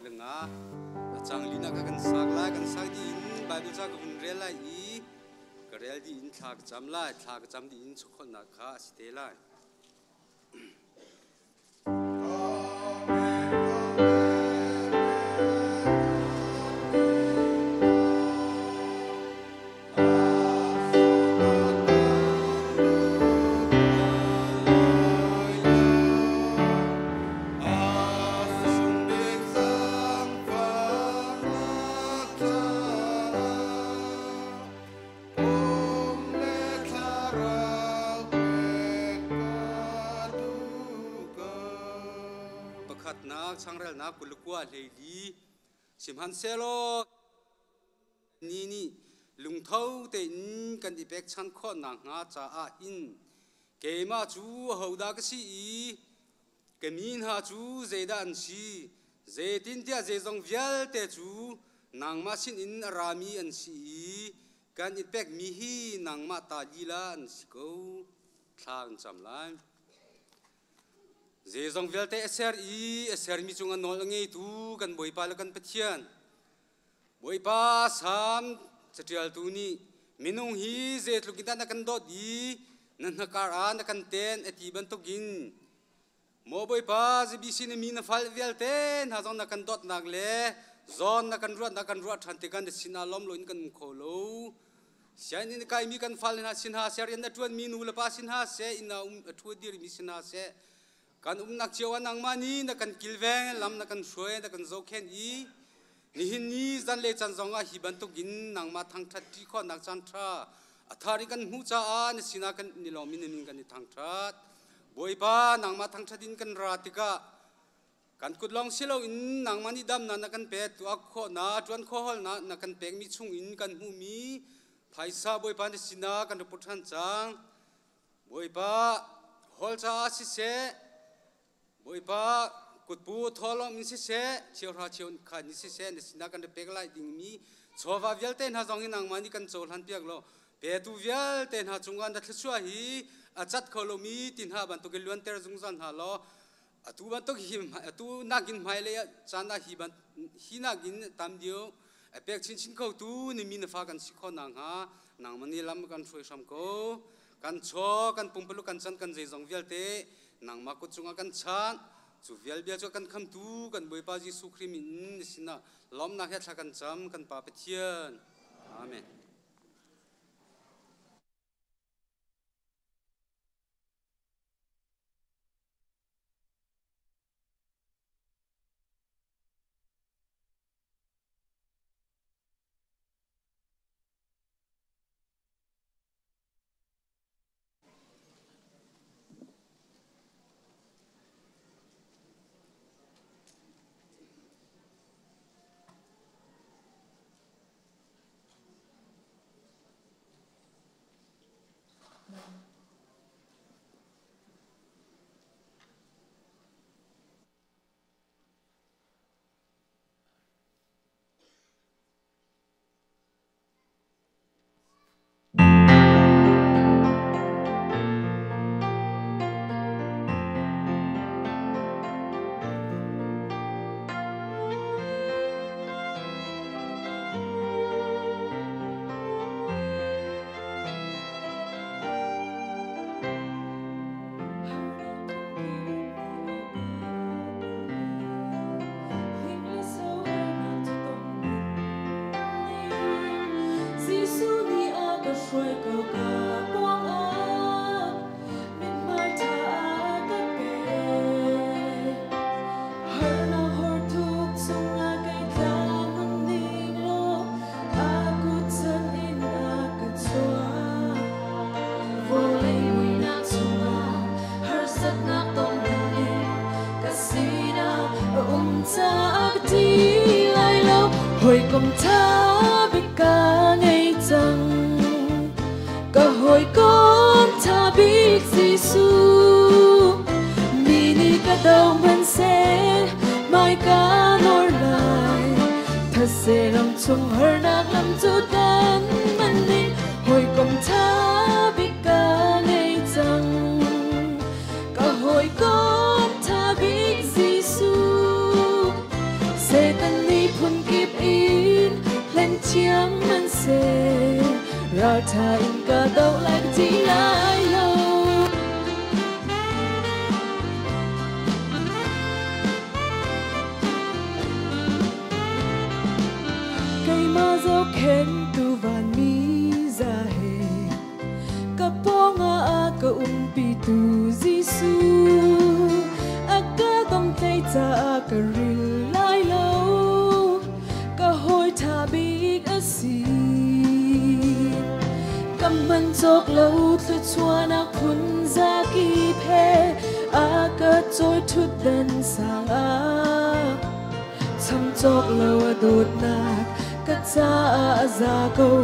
lenga chang lina ka kan sak la kan sak di in bible cha ka hun rel lai e ka rel di in thak cham lai thak cham di in chokon na kha ste lai sang rel na kulukwa leili simhan selo ni lung thau te in kan ipek chan kho na nga cha a in ke ma chu hoda ka si ke min ha chu zeda an si ze tin tia ze zong vial te chu nang ma sin in rami an si kan ipek mi hi nang ma ta lila an si ko thang cham lai ze zong vel te ser mi chung an nol ngei tu kan boi pa la kan pathian boi pa sam chatial tu ni minung hi ze tlukita na kan dot di nan nakar an kan ten eti ban to gin mo boi pa ze bi sin mi na fal vel ten ha zong na kan dot nak le zon na kan ruat than te kan de sin alom lo in kan kholo sian in kai mi kan fal na sin ha ser in na tuan mi nu la pa sin ha se in na thu dir mi sin ha se kan nak chiawan nang mani na kan kilveng lam na kan shwe na kan zo khen I ni hin ni zan le chan zonga hi ban to gin nang ma thang that ti kho nak chan tha athari kan hu cha an sina kan ni lo min nin kan ni thang that boi ba nang ma thang thatin kan ra tika kan kut long silo in nang mani dam na kan pe tu ak kho na tuan kho hol na kan pek mi chung in kan hu mi phaisa boi pa ni sina kan pu than chang boi ba hol cha si se boi pa kut pu tholom in si se chiu ra chiu kha ni si se ni sina kan de pek lai ding mi chowa vial ten ha zong in nang mani kan chol han piak lo pe tu vial ten ha chungan da thchua hi a chat kholo mi tin ha ban to ke luan ter jung zan ha lo atu ban to hi atu nagin mai le chana hi ban hi nagin tam dio a pek chin chin ko tu ni mi na fa kan si kho nang ha nang mani lam kan throi sam ko kan cho kan pumpelu kan chan kan je zong vial te nang ma ko chunga kan chan chu vial bia cho kan kham tu kan boi pa ji su khrim in sina lom na he thla kan cham kan pa pathian amen hồi công tha biết cả ngày rằng cả hồi con tha biết Giêsu mini cả đầu mình sẽ mai cả nổi lại thật sẽ lòng chung hơn nát lắm chút đến mình đi hồi công tha biết cả ngày rằng cả hồi con tha biết Giêsu sẽ tân đi phun kịp in lên chiang mình sẽ ra thay cả đầu lại chỉ lại lâu cây ma dấu khen tu van mi ra he kaponga ka umpi tu Giêsu aga dom tay ta ka ril lai lâu ka hoi tha big asi cầm mình chọc lâu từ chua na phun ra kịp he aga trôi thut den sang chăm chọc lâu đột nạc cắt ra ra câu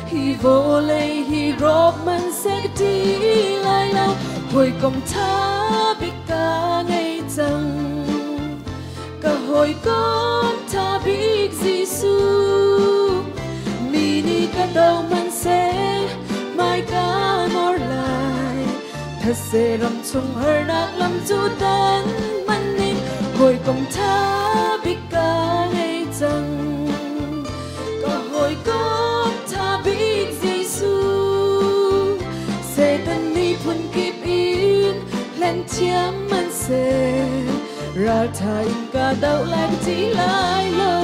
hi vô lệ hi rộp mình sẽ đi lại lâu hồi công tha biết cả ngày rằng cả hồi con tha biết Giêsu mini cả đầu mình sẽ mai cả ngor lại thật sẽ làm chung hơn nát lắm chút đến mình đi hồi công tha biết cả ngày rằng cả hồi con tha biết Giêsu sẽ tân đi phun kịp in lên chiếm mình sẽ ra thành cả đầu lại chỉ lại lâu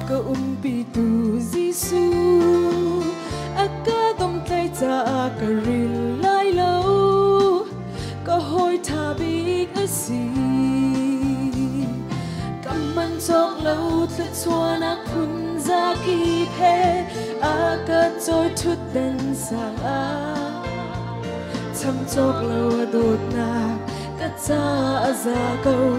ka umpi tu Giêsu aga dom tay ta ka ril lai lâu ka hoi tha big asi cầm man chok lâu thật chua na phun ra kịp he aga trôi thut den sang chăm chok lâu đột nạc cắt ra ra câu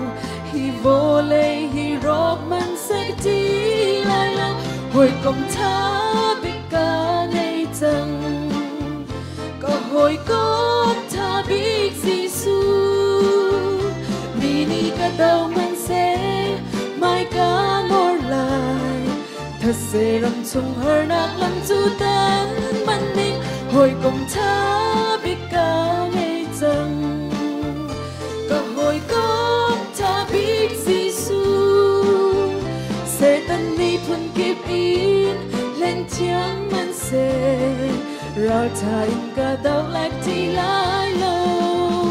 hi vô lệ hi rộp mình sẽ đi lại lâu hồi công tha biết cả ngày rằng cả hồi con tha biết Giêsu mini cả đầu mình sẽ mai cả ngor lại thật sẽ làm chung hơn nát lắm chút đến mình đi hồi công tha biết cả ngày rằng cả hồi con tha biết Giêsu sẽ tân đi phun kịp in lên chiang mình sẽ ra thành cả đầu lại chỉ lại lâu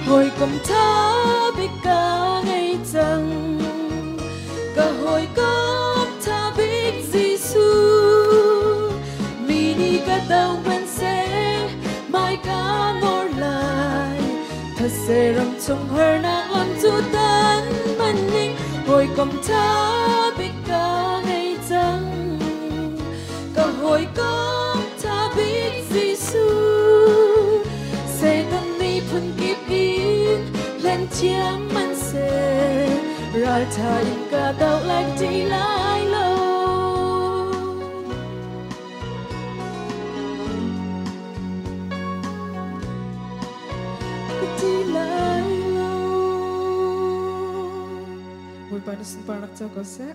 hồi công tha biết cả ngày rằng cả hồi con tha biết Giêsu mini cả đầu mình sẽ mai cả ngor lại thật sẽ làm chung hơn nát lắm chút đến mình đi hồi công tha biết cả ngày rằng cả hồi con tha biết Giêsu sẽ tân đi phun kịp in lên chiếm mình sẽ ra thành cả đầu lại chỉ lại lâu chỉ lại lâu buổi bàn sinh parak cho có sẽ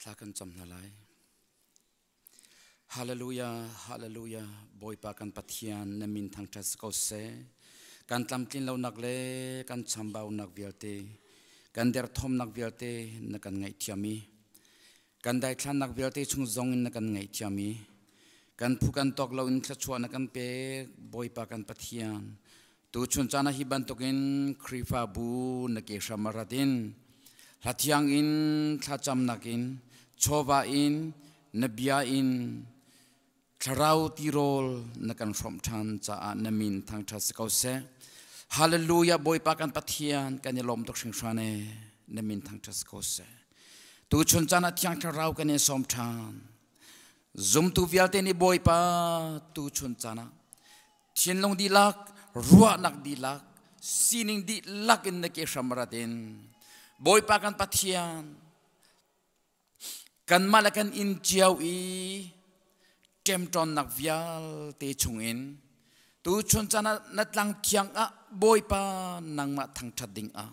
thla kan chom na lai Hallelujah, hallelujah. Boy pa kan pathian na min thang tas ko se. Kan tlamtin lau nak le, kan chambau nak vialte. Kan der thom nak vialte na kan ngai tiami. Kan dai thlan nak vialte chung zong in na kan ngai tiami. Kan phu kan tok lau in thla chua na kan pe boy pa kan pathian. Tu chun chana hi ban tokin krifa bu na ke shamaratin. Hatiang in thla cham nakin, chova in, nabia in. Tharau tirol na kan from chan cha na min thang thas ko se. Hallelujah boy pa kan pathian kan lom tok sing shane na min thang thas ko se. Tu chun chana thiang tharau kan som than. Zum tu vialte ni boy pa tu chun chana. Thin long di lak ruwa nak di lak sining di lak in na ke shamratin. Boy pa kan pathian kan malakan in chiao i temton nak vial te chungin tu chun chana natlang thiang a boy pa nang ma thang thading a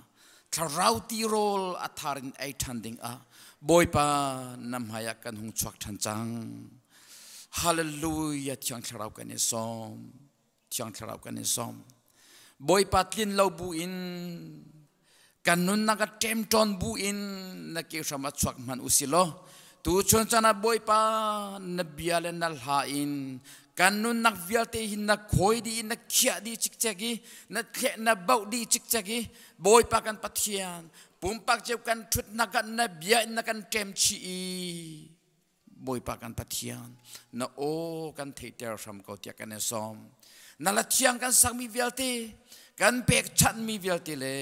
tharau ti rol atharin ai thanding a boy pa nam haya kan hung chuak than chang. Hallelujah thiang tharau kan som thiang tharau kan som boy pa tlin lo bu in kanun naga temton bu in na ke sama chuak man usilo. Tu chun chana boy pa na biale na lain kanun nak vialte hin na khoi di na khia di chik chaki na khe na bau di chik chaki boy pa kan pathian pumpak cheu kan thut na kan na bia na kan tem chi boy pa kan pathian na o kan theater sam ko tia kan som na la thiang kan sang mi vialte kan pek chan mi vialte le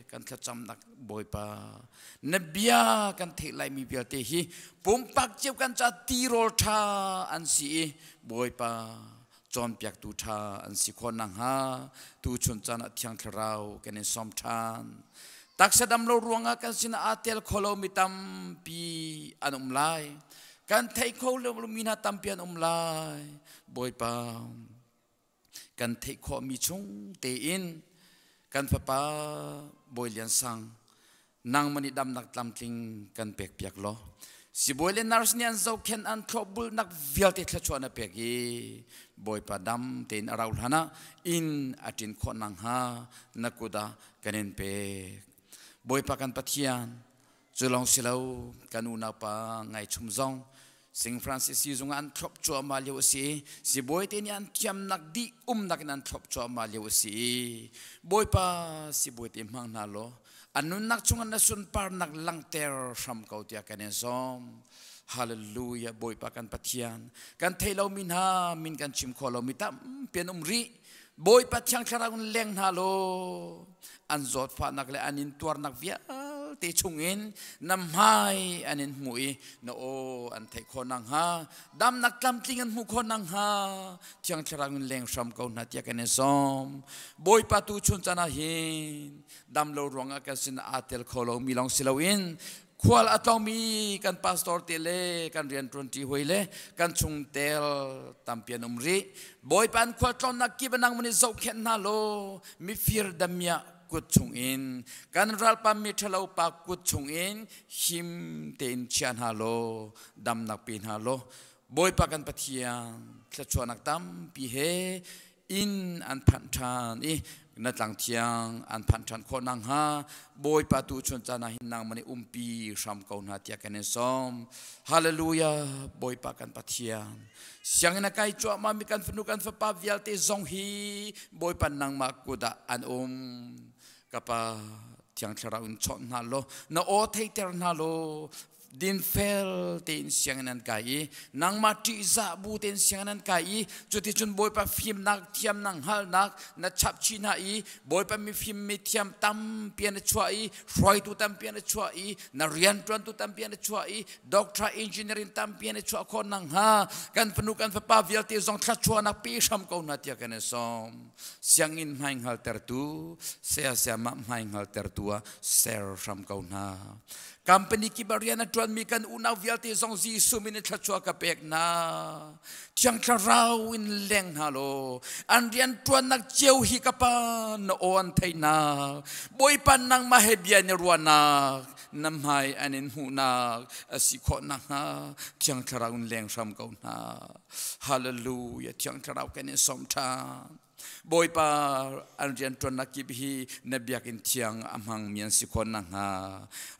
kan khacham nak boy pa nabia kan thelai mi vialte hi pumpak cheu kan cha tirol tha an si boy pa chon pyak tu tha an si khonang ha tu chun chana thiang tharau kan som than taksadam lo ruanga kan sina atel kholo mitam pi anum lai kan thei kholo mina tam pian lai boy pa kan thei kho mi chung te in kan papa boy lian sang nang mani dam nak tlam tling kan pek piak lo si boy le nars nian zo ken an trouble nak vialte thla chona pek gi boy pa dam ten araul hana in atin kho nang ha nakuda kanen pe boy pa kan pathian chulong silau kanuna pa ngai chum zong Sing Francis yung an trop chua maliw si boy tin yan tiam nak di nak nan trop chua maliw si boy pa si boy tin mang nalo anun nak chungan na sun par nak lang ter sam kau tia kanen som. Hallelujah boy pa kan pathian kan theilaw min ha min kan chim kholo mitam pian umri boy pa thiang tharang leng nalo an zot fa nak le anin tuar nak via te chungin namhai anin mui na o an thei khonang ha dam nak tlam tlingan mu khonang ha thiang tharang leng sam ko na tia kan som boy pa tu chun chana hin dam lo ronga ka sin atel kholo milong silawin khwal atong mi kan pastor tele kan rian 20 hoile kan chung tel tampian umri boy pan khwal tlon nak ki banang mani zo khen na lo mi fir damya kut chung in kan ral pa mi thalo pa kut chung in him ten chian halo dam nak pin halo boy pa kan pathian thla chuanak tam pi he in an phan than i natlang thiang an phan than khonang ha boy pa tu chun chana hinang mani umpi sam ko na tia kan som. Hallelujah boy pa kan pathian siang na kai chua ma mi kan fnu kan fa pa vialte zong hi boy pan nang ma kuda an kapa tiang thara un chon na lo na o theater na lo din fel ten siangan kai nang mati za bu ten siangan kai chuti chun boy pa film nak thiam nang hal nak na chap chi na i boy pa mi film mi thiam tam pian chua i roi tu tam pian chua i na rian tran tu tam pian chua i doctor engineering tam pian chua ko nang ha kan penukan pa vial te zong thla chua na pi sam ko na tia kan som siangin haing hal ter tu sia ma haing hal ter tua ser sam ko na company ki bariana tuan mi kan unaw vialte zong zi sumin thachua ka pek na tiang tharau in leng halo andian tuan nak jeu hi ka pa no on thaina boy pan nang mahebia ni ruana น้ำหายอันนี้หูนักสิขอนักฮะเทียงทราวนแรงรำเก่านาฮาเลลูยาเทียงทราวกันนี้สมทานบอยปาอันเรียนตรนักกิบฮีนบียกินเทียงอำหังเมียนสิคนนังฮา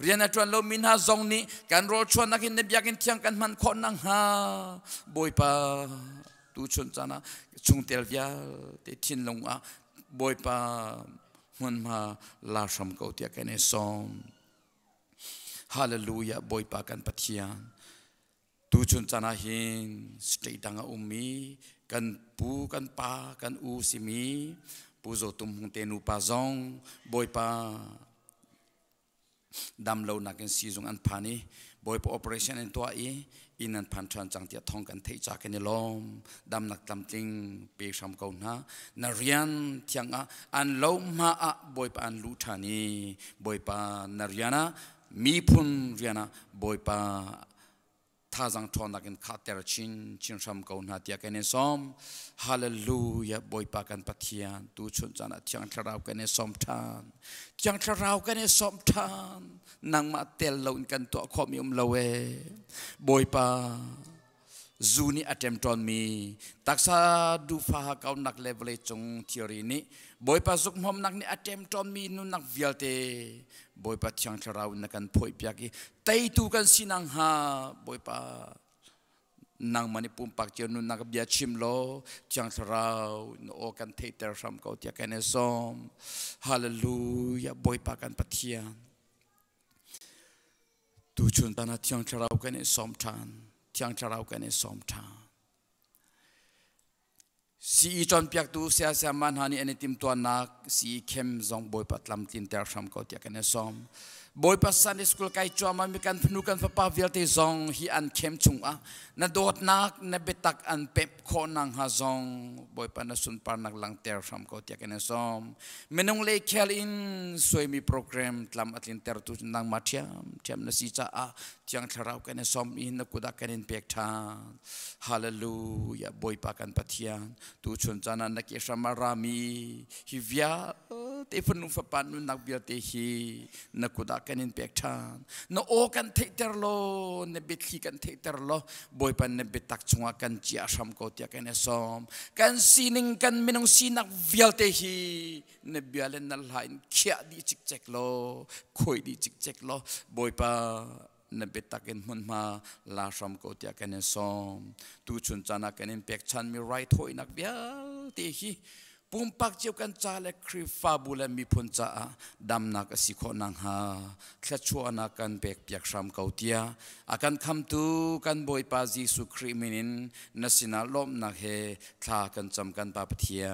เรียนตรนโลมินฮาซองนี้การรอชวนนักนบียกินเทียงกันมันคนนังฮาบอยปาตูชนจานะชุงเตลวิาเตทินลงอ่ะบอยปามันมาลาชมเก่าเตียกันนี้สมฮาเลลูยาบอยปากันปะเทียนตูชนจานะหินสเตดังอุมีกันปูกันปากันอูสิมีปูโจตุมหงเตนูปาซองบอยปาดำเลานักซีจงอันพานีบอยปา operation อันตัวอินันพันชันจังเตียท่องกันเทจากกันในลมดำนักดำติงเปรามเก่านะนาเรียนเทียงอันเลามาบอยปาอันลูทานีบอยปานาเรียนะมีพุนเรียนะบอยปาท่าจังทอนนักขัดเตอร์ชินรำเก่านาเตียกันในซอมฮาเลลูยาบอยปากันปะเทียนตูชนจานะจังทราวกันในซอมทานจังทราวกันในซอมทานนางมาเตลลงกันตัวขมิมลาเวบอยปาจูนี่อัตเทมตอนมีตักษาดูฟ้าเก่านักเลเวลจงทีรีนี้บอยปาสุกมอมนักนี่อัตเทมตอนมีนุนักวิลเตบอยปาจังทราวนักกันพอยเปียกีไตตูกันสินังฮาบอยปานางมันปุ่มปักเจนุนักเบียชิมโลจังทราวโอกันเทเตอร์ซัมเก่าเตียกันในซอมฮาเลลูยาบอยปากันปะเทียนตูชนตานาเทียงชราวกันในสมทานเทียงชราวกันในสมทานสีจอนเปียกตูเสียมันฮันนี่อันนี้ติมตัวนักสีเข้มจงบอยปัดลำตินเตอร์ซัมเก่าเตียกันในสมบอยปัสสันในสกุลไก่จัวมันมีการพนุกันพระปาวิลเตซองฮีอันเข้มชุงนาโดดนักนาเบตักอันเป๊ปโคนังฮาซองบอยปันสุนปานักลังเตอร์ซัมเก่าเตียกันในสมเมนงเลเคลินสวยมีโปรแกรมตามอัตลินเตอร์ตุนังมาเทียมนาซีจ้าจังทราวกันในสมอินนักกุดักกันในเปียกทานฮาเลลูยาบอยปากันปะเทียนตูชนจานันนักเยชามารามีฮิวิอาเตฟนุฟปานุนักเบียเตฮีนักกุดักกันในเปียกทานนโอกันเทเตอร์โลนเบทีกันเทเตอร์โลบอยปันนเบตักชงกันจีอาชัมโกเตียกันในสมกันซีนิงกันมินงซีนักเบียเตฮีนเบียเลนนัลไลน์เขียดีจิกเจกโลคุยดีจิกเจกโลบอยปานเบตักเอ็นมันมาลาชัมโกเตียกันในสมตูชุนจานักกันในเปียกชันมีไรถอยนักเบียเตฮีปุ่มปักเจียวกันจ่าและครีฟาบุเลมีพุนจ่าดำนักสิโคนังฮาแค่ชัวนักกันเบกเปียกรำเกาเตียอาการคำตูกันบอยปาจิสุครีมินินนัสินาลมนักเฮทากันจำกันปาปเทีย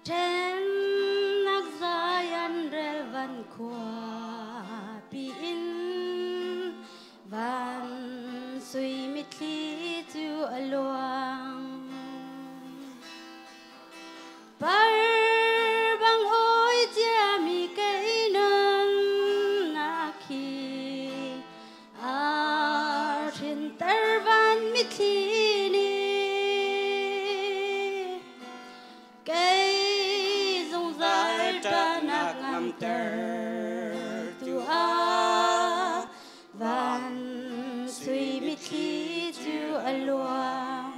เจนนักสายันเรวันขวาปีอิน van suy mít khi chu aloang par bang oi chia mi cây non na khi a trên tar van mít khi ni cây dung dài ta nạc ngam ter tu a van suy mít khi chu aloang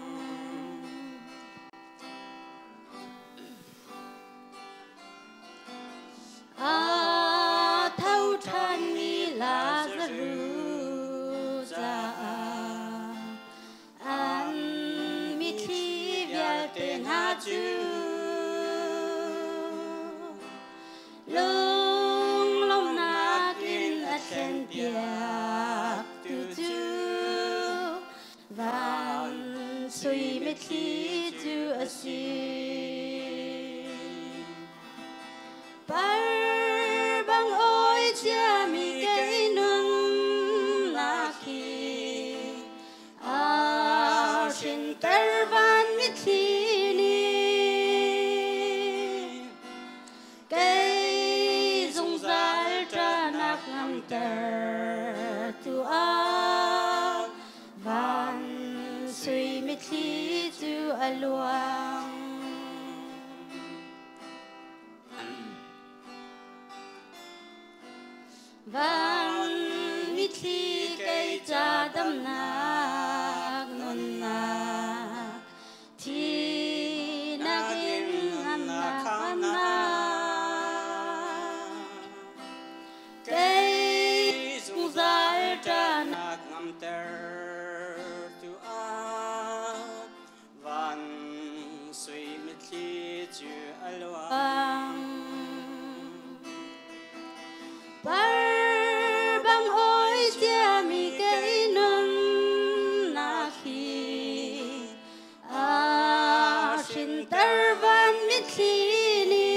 a thâu than mi Lazarus ra an mít khi vial tên ha chu lung long na kin a chen piak tu chu van suy mít khi chu a si par bang oi chia mi cây nun na khi a shin tar van mít khi ni cây dung dài tra nạc ngam ter tu a van suy mít khi chu a luang van mít khi cây cha đâm nạc nun nạc thì nạc in ngam nạc kham nạc cây dung dài tra nạc ngam ter tu a van suy mít khi chu a luang par bang oi chia mi cây nun na khi a shin tar van mít khi ni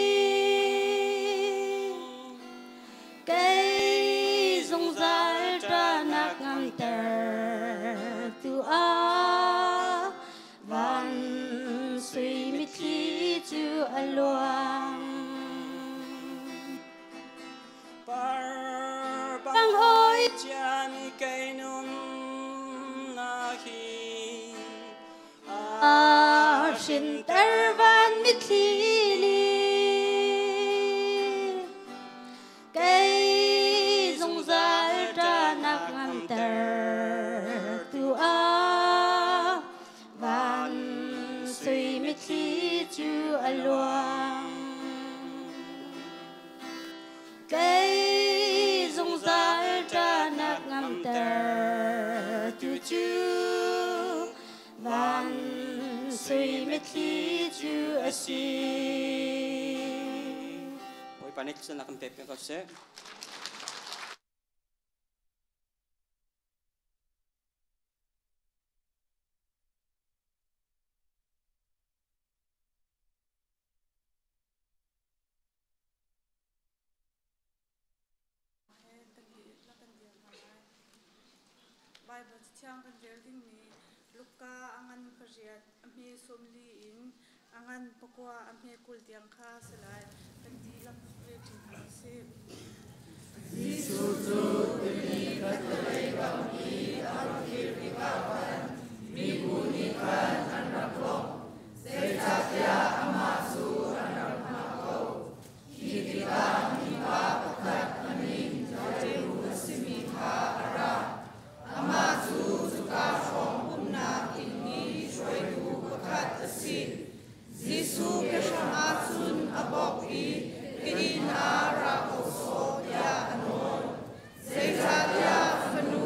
cây dung dài tra nạc ngam ter tu a van suy mít khi chu a luang bang oi chia mi cây nun na khi a shin tar van mít khi ni cây dung dài tra nạc ngam ter tu a van suy mít khi chu a luang cây dung dài tra nạc ngam ter tu chu van suy mít khi chu a si oi panik sa nakam pepe kasi Bible tiang kan jelding ni luka angan pariat amhe somli in angan pakwa amhe kul tiang kha selai kan dilam reting se Jisu tu ni katlai kami akhir dikapan mibuni kan anraklok sejatya amasu anrakmakau kita nipa pakat amin jaru simika ara Amazu suka from umna inni shoi du pakat asin Jisu keshamatsun aboki ina rakoso ya anon Zezatya fanu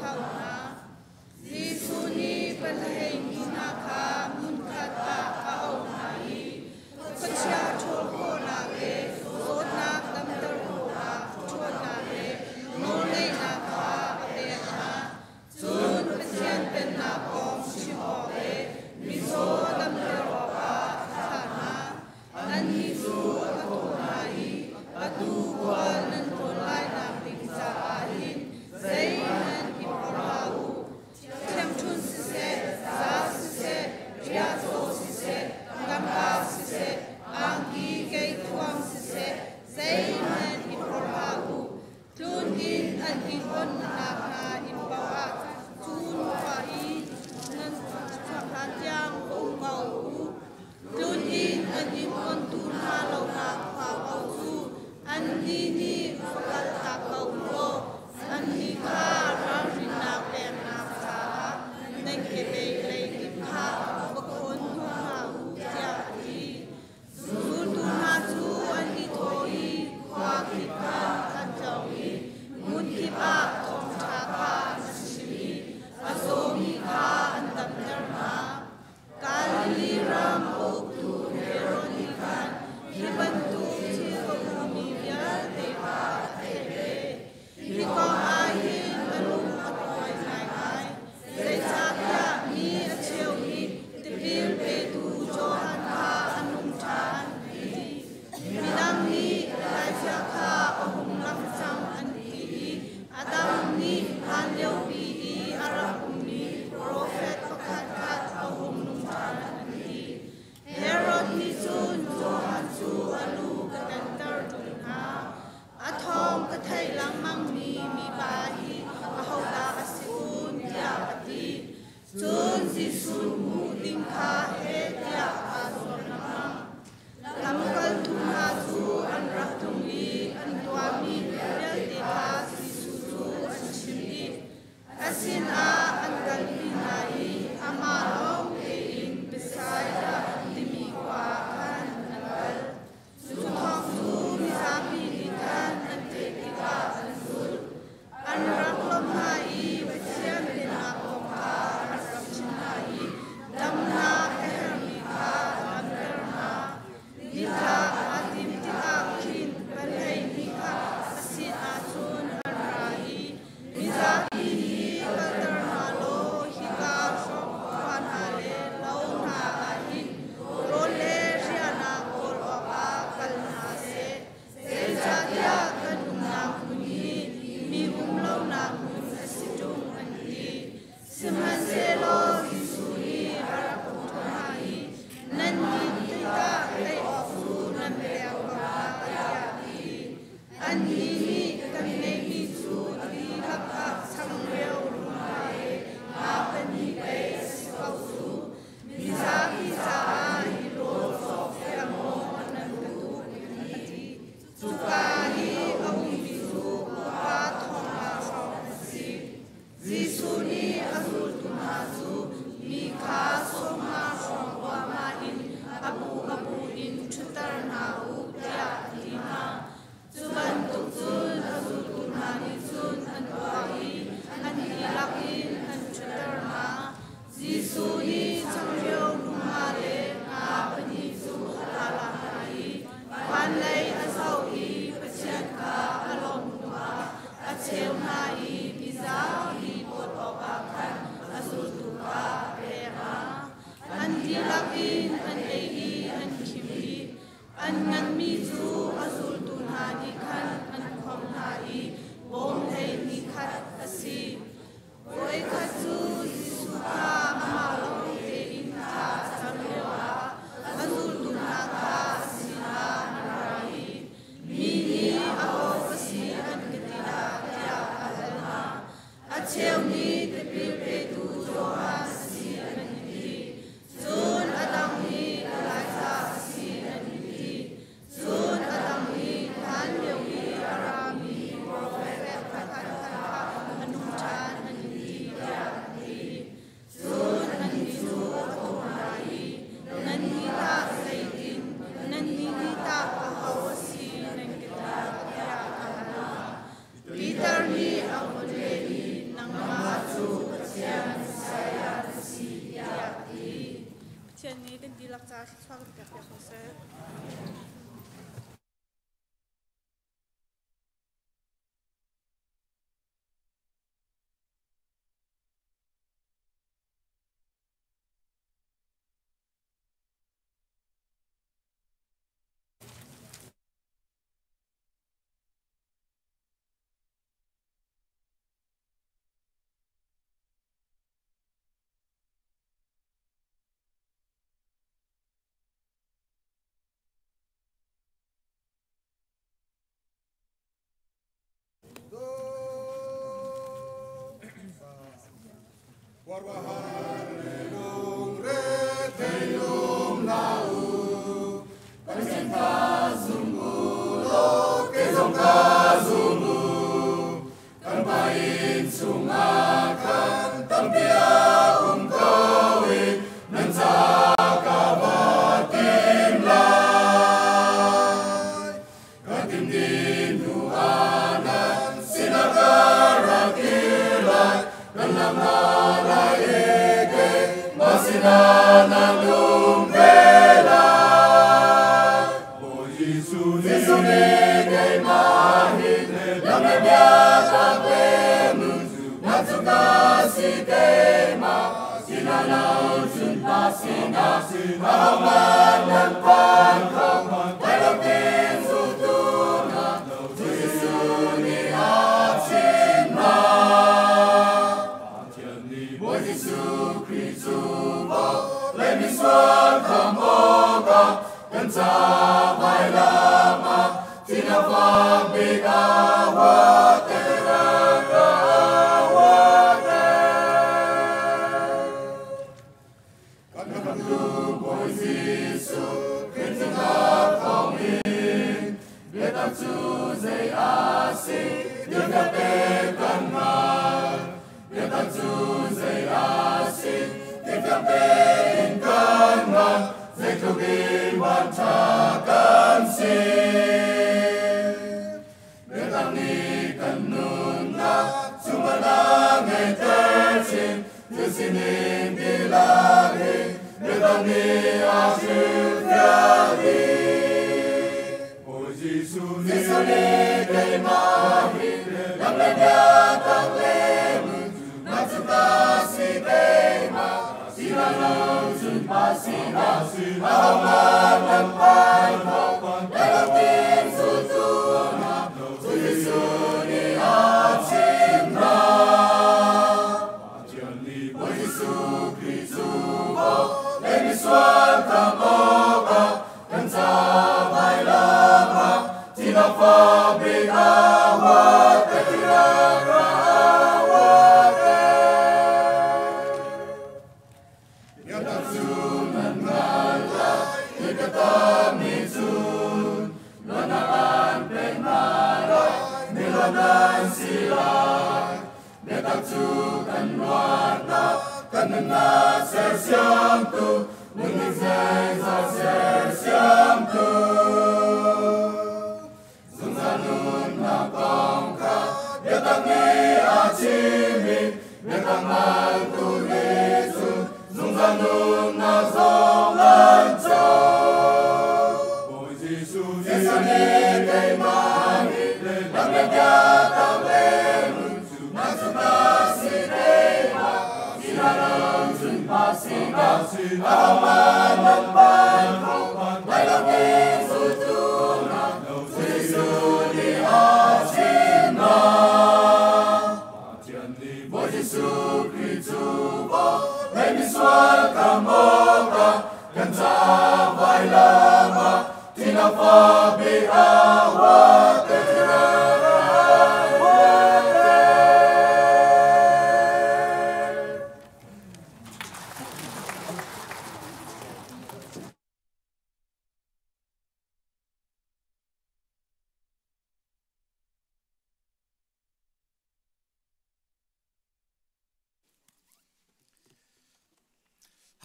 thau na Gisu ni palhei ni na kha mun khat a au na hi Kachia chol ko na ke zot na tam tar ko na chol na ke no nei na kha de na Zun pathian pen na kom shi ho ke mi zo tam tar ko ka tha na An hi zu a to na hi a tu kwa nan to lai na ping sa a hin Zai nan hi por ha u Thiam chun si se za si se ria zo si se Gam ka si se Ang ki kay tuang si se Zai nan hi por ha u Tlun in an hi hon na na in bawa Tun wa i nan chak han tiang u ngau u Tlun in an hi hon tun ha lau na kwa au su An ni ni fakal ta kau lo An ni ka ra rin na pen na sa Nang ke be lay kim ka Bakon tu ha u tia di Zul tu ha zu an ni thoi Kwa ki ka an jau i Mun ki pa thong cha ka Nashimi Azo mi ka an tam nar ma Kali ram o tu hero ni kan Hiban tu chi ko mi ya de pa te be Hi ko ahin alum apoy nai nai Zai cha ya mi a cheu hi Te pil pe tu jo han ka anum chan hi Midang ni lai cha ka ahum lam chang an hi Adam ni han leo pi i arahum ni Prophet pakat kat ahum num chan an hi Herod ni chun jo han chu alu katan tar tun ha Athom ka thai lang mang mi ba hi ahau da asikun tia ati Chun si sun mu ding kha he tia ason namang Lam kal thun ha chu an rak thung li an tua mi bel te kha si su chu an chim li Asin a an kal pi nai ama long te in beside da timi kwa kan an kal Su thong chu mi sa pi ni kan an te ki ka an sul An rak lom nai Vasian te na kom ka an rak chin nai Dam na her mi ka an ter na Ni ka atim ti ka kin Balay ni ka asin a chun an rai Ni za ki hi ka tar na lo hi ka shok kwan ha le lau na a hin Ro le ria na kol o ka kal na se Zai cha tia ka nung na kun hi Mi lau na kun asitung an hi Simhan se lo hi su hi harak utun ha hi Nan hi ti ka lay o su nan bea ka tia hi An hi ni kan ne hi su ti hap ka sang reo rum ha he Ma pan hi bay si kau su Mi za hi sa a hi lo so fea mo nan ka tu ati Su ka hi au mi su ka thong ma shong si Gisu ni azul tu ma su Mi ka som ma shong wa ma in Abu abu in chutar na u tia di na Zuban tuk zun azul tu ma ni zun an wa hi An hi lak in an chutar na Gisu ni chang reo nu ma le Nga pa ni zu ala na hi Kwan lay azaw hi Pachian ka alom nu ma A cheu na hi Biza hi bot o ka kan Azul tu ka re ha An di lak in an ei hi an kim hi An ngan mi zu azul tu na ni kan An khom na hi Bom lay ni khat asi Oi ka zu Gisu ka ama long te in ka Sam leo ha Azul tu na ka asi na rai Mi ni aho asi an katila tia ahal na A cheu ni te pil pe tu jo ha asi an hi Zun adam ni kalai sa asi an hi Zun adam ni tan leo hi arami Prophet pakat ka anum chan an hi tia hi Zun an hi zu ato na hi Nan hi ta say din Nan hi ta ahaw asi nan kita tia ahal na Peter ni ang lehi nang mga sa swag ka ko se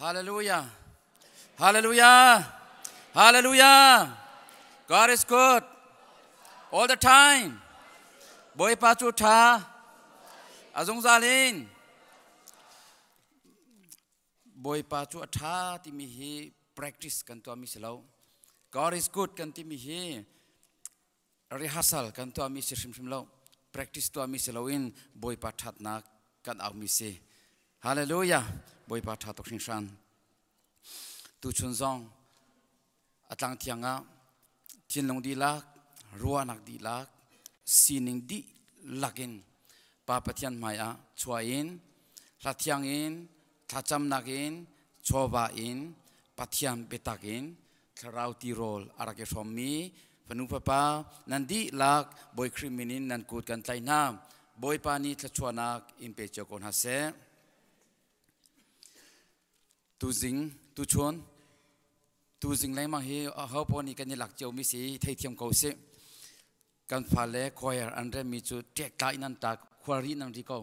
Hallelujah. Hallelujah. Hallelujah. God is good all the time. Boy pa chu tha azong zalin boy pa chu tha ti mi hi practice กันตัวมีเสลา God is good กันที่มีฮีrehearsal กันตัวมีเสียชิมๆแล้ว practice ตัวมีเสลาอินบอยปัทถัดนักกันเอามีเสฮาเลลูยาบอยปัทถัดตกชิงชันตูชุนซองอัตังเทียงะทินลงดีลักรัวนักดีลักซีนิงดีลักินปาปะเทียนมายะชัวอินลัดยังอินทัจำนักอินชัวบาอินปัทยามเบตักอินคราวตีโรลอารักเกชอมมีพนุปปานันดีลักบอยคริมินินนันกูดกันไตน้ำบอยปานีทัชวนักอิมเปจโกนฮาเซตูซิงตูชวนตูซิงแรงมังฮีเขาพอนี่กันนี่หลักเจ้ามิสีเทียมเขาเสกันฟ้าเล่คอยอันเรมีจุดเจ๊กายนันตาควารีนันที่เขา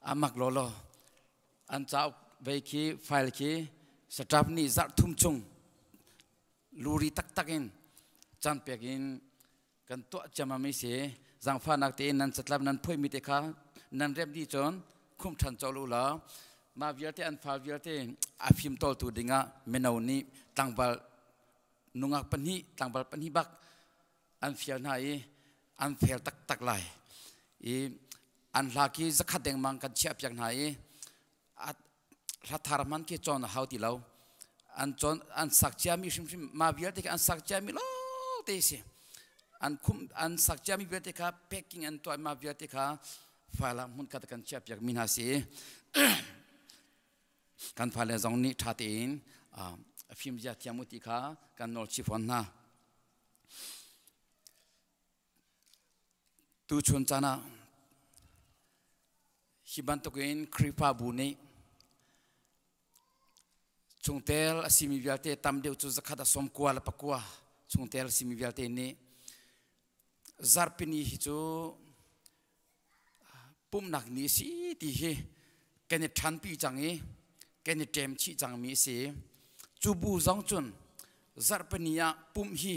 อามักโลโลอันเจ้าเวคีไฟล์คีสตาฟนี่จัดทุ่มจุงลูรีตักตักินจันเปียกินกันตัวจำมาไม่เสียจังฟ้านักเตนนั้นสตาฟนั้นพ่อยมิเตคานั้นเรียบดีจนคุ้มทันเจ้าลูลามาเวียเตอันฟ้าเวียเตอาฟิมโตตูดิงะเมนาวนี้ตั้งบาลนุงักปันฮีตั้งบาลปันฮีบักอันเฟียนายอันเฟียตักไหลอันลากีจะขัดแดงมังกันเชียบอย่างไหนรัฐารมันกี่จอนหาวตีเราอันสักเจ้ามีชิมมาเวียเตอันสักเจ้ามีโลเตสิอันสักเจ้ามีเวียเตค่ะแพ็กกิ้งอันตัวมาเวียเตค่ะฟ้าละมุนกัดกันเชียบอย่างมินาสีกันฟ้าเลจงนี้ทัดเองฟิล์มจัดเทียมุติค่ะกันนอลชิฟอนนะตูชนจานะฮิบันตุกินคริปาบุนีจงเตลสิมีวิลเตตามเดียวจุดขัดสมกัวละปะกัวจงเตลสิมีวิลเตนี้ซาร์ปินีฮิจูปุ่มหนักนี้สิที่เฮกันเนี่ยทันปีจังเอกันเนี่ยเต็มชีจังมีเสียจูบูจงจุนซาร์ปินียปุ่มฮี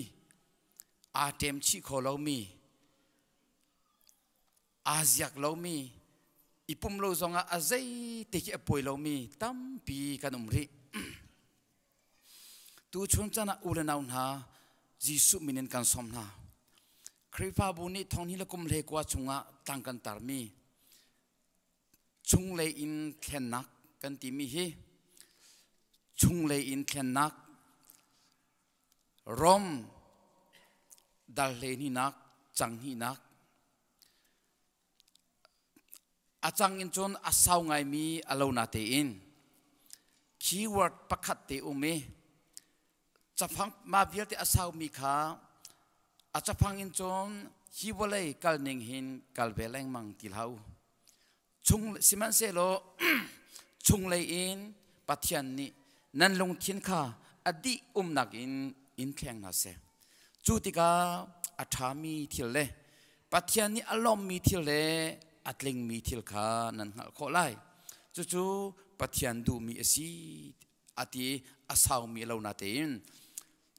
อาเต็มชีขอเรามีอาเซียกเรามีอีปุ่มเราจงอาใจเตะป่วยเรามีตั้มปีกันริตูชนจานะอุลนาอุนหาจิสุมินินกันสมนาคริฟาบุนีทองนี้ละกุมเลกว่าชงะตั้งกันตามีชงเลยอินแค่นักกันติมีเฮชงเลยอินแค่นักรอมดัลเลนีนักจังฮีนักอาจังอินจนอาสาวไงมีอารมณ์นาเตอินคีย์เวิร์ดประคัตเตอุเมจะฟังมาเบียที่อาสาวมีขาอาจจะฟังอินจนฮิวเลยกัลนิงหินกัลเวลงมังติลาวชงสิมันเซโลชงเลยอินปัทยันนี่นั่นลงทิ้งขาอดีนักอินแข่งนาเซจุติกาอัฐามีทิลเลปัทยันนี่อารมณ์มีทิลเลอัตลิงมีทิลขานั่นขอไล่จู่ปัทยันดูมีสีอติอาสาวมีเรานาเตน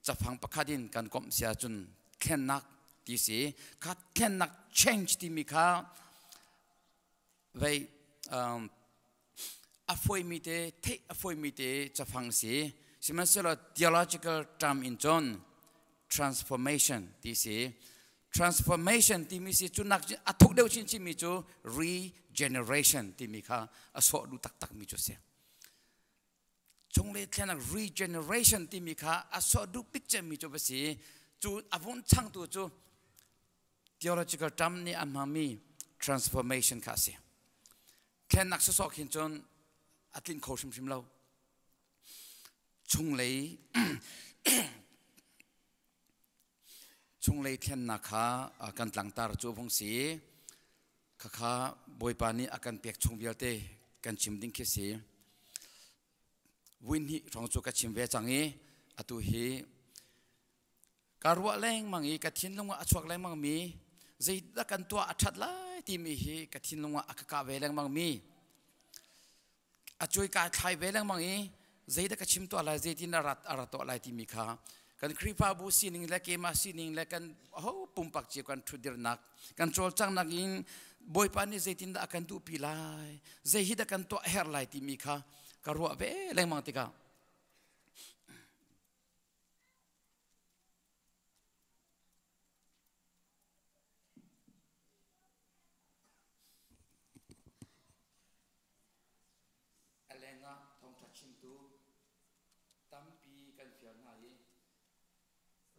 จะฟังประคดินกันกบเสียจนแค่นักที่สีคัดแค่นัก change ที่มีขาไว้อฟอยมีเตเทอฟอยมีเตจะฟังสีสิมันเสร็จ theological term in John transformation ที่สี transformation ที่มีสิจุนักอัตุเดียวชินมีจู regeneration ที่มีค่ะอสอดูตักมีจูเสียจงเลยแค่นัก regeneration ที่มีค่ะอสอดู picture มีจูภาษีจูอวุนช่างตัวจู theological term นี่อันมามี transformation ค่ะเสียแค่นักสอบหินจนอัตลินโคชิมเราจงเลยชงเลยเทียนนักขากันหลังตาจูพงศีข้าบอยปานีอาการเปียกชงเบียเตกันชิมดิ้งเคสีวินฮีรองจูกัชิมเวจังเออตุฮีการวัวแรงมังอีกัทินลงว่าอชวกแรงมังมีใจดักกันตัวอัดชัดเลยที่มีฮีกัทินลงว่าอักกาเวแรงมังมีอจุยกาไทยเวแรงมังอีใจดักกัชิมตัวอะไรใจที่นรัตอารัตอะไรที่มีขากันคริปาบูสินิงเล็กเกมาสินิงเล็กกันโอ้ปุ่มปักเจียกันทุเดร์นักกันโจลจังนักอินบอยปานีใจตินดากันดูปีไลใจฮิดกันตัวเฮร์ไลที่มีค่ะการวัวเวแรงมังติกา tu tampi kan fian hai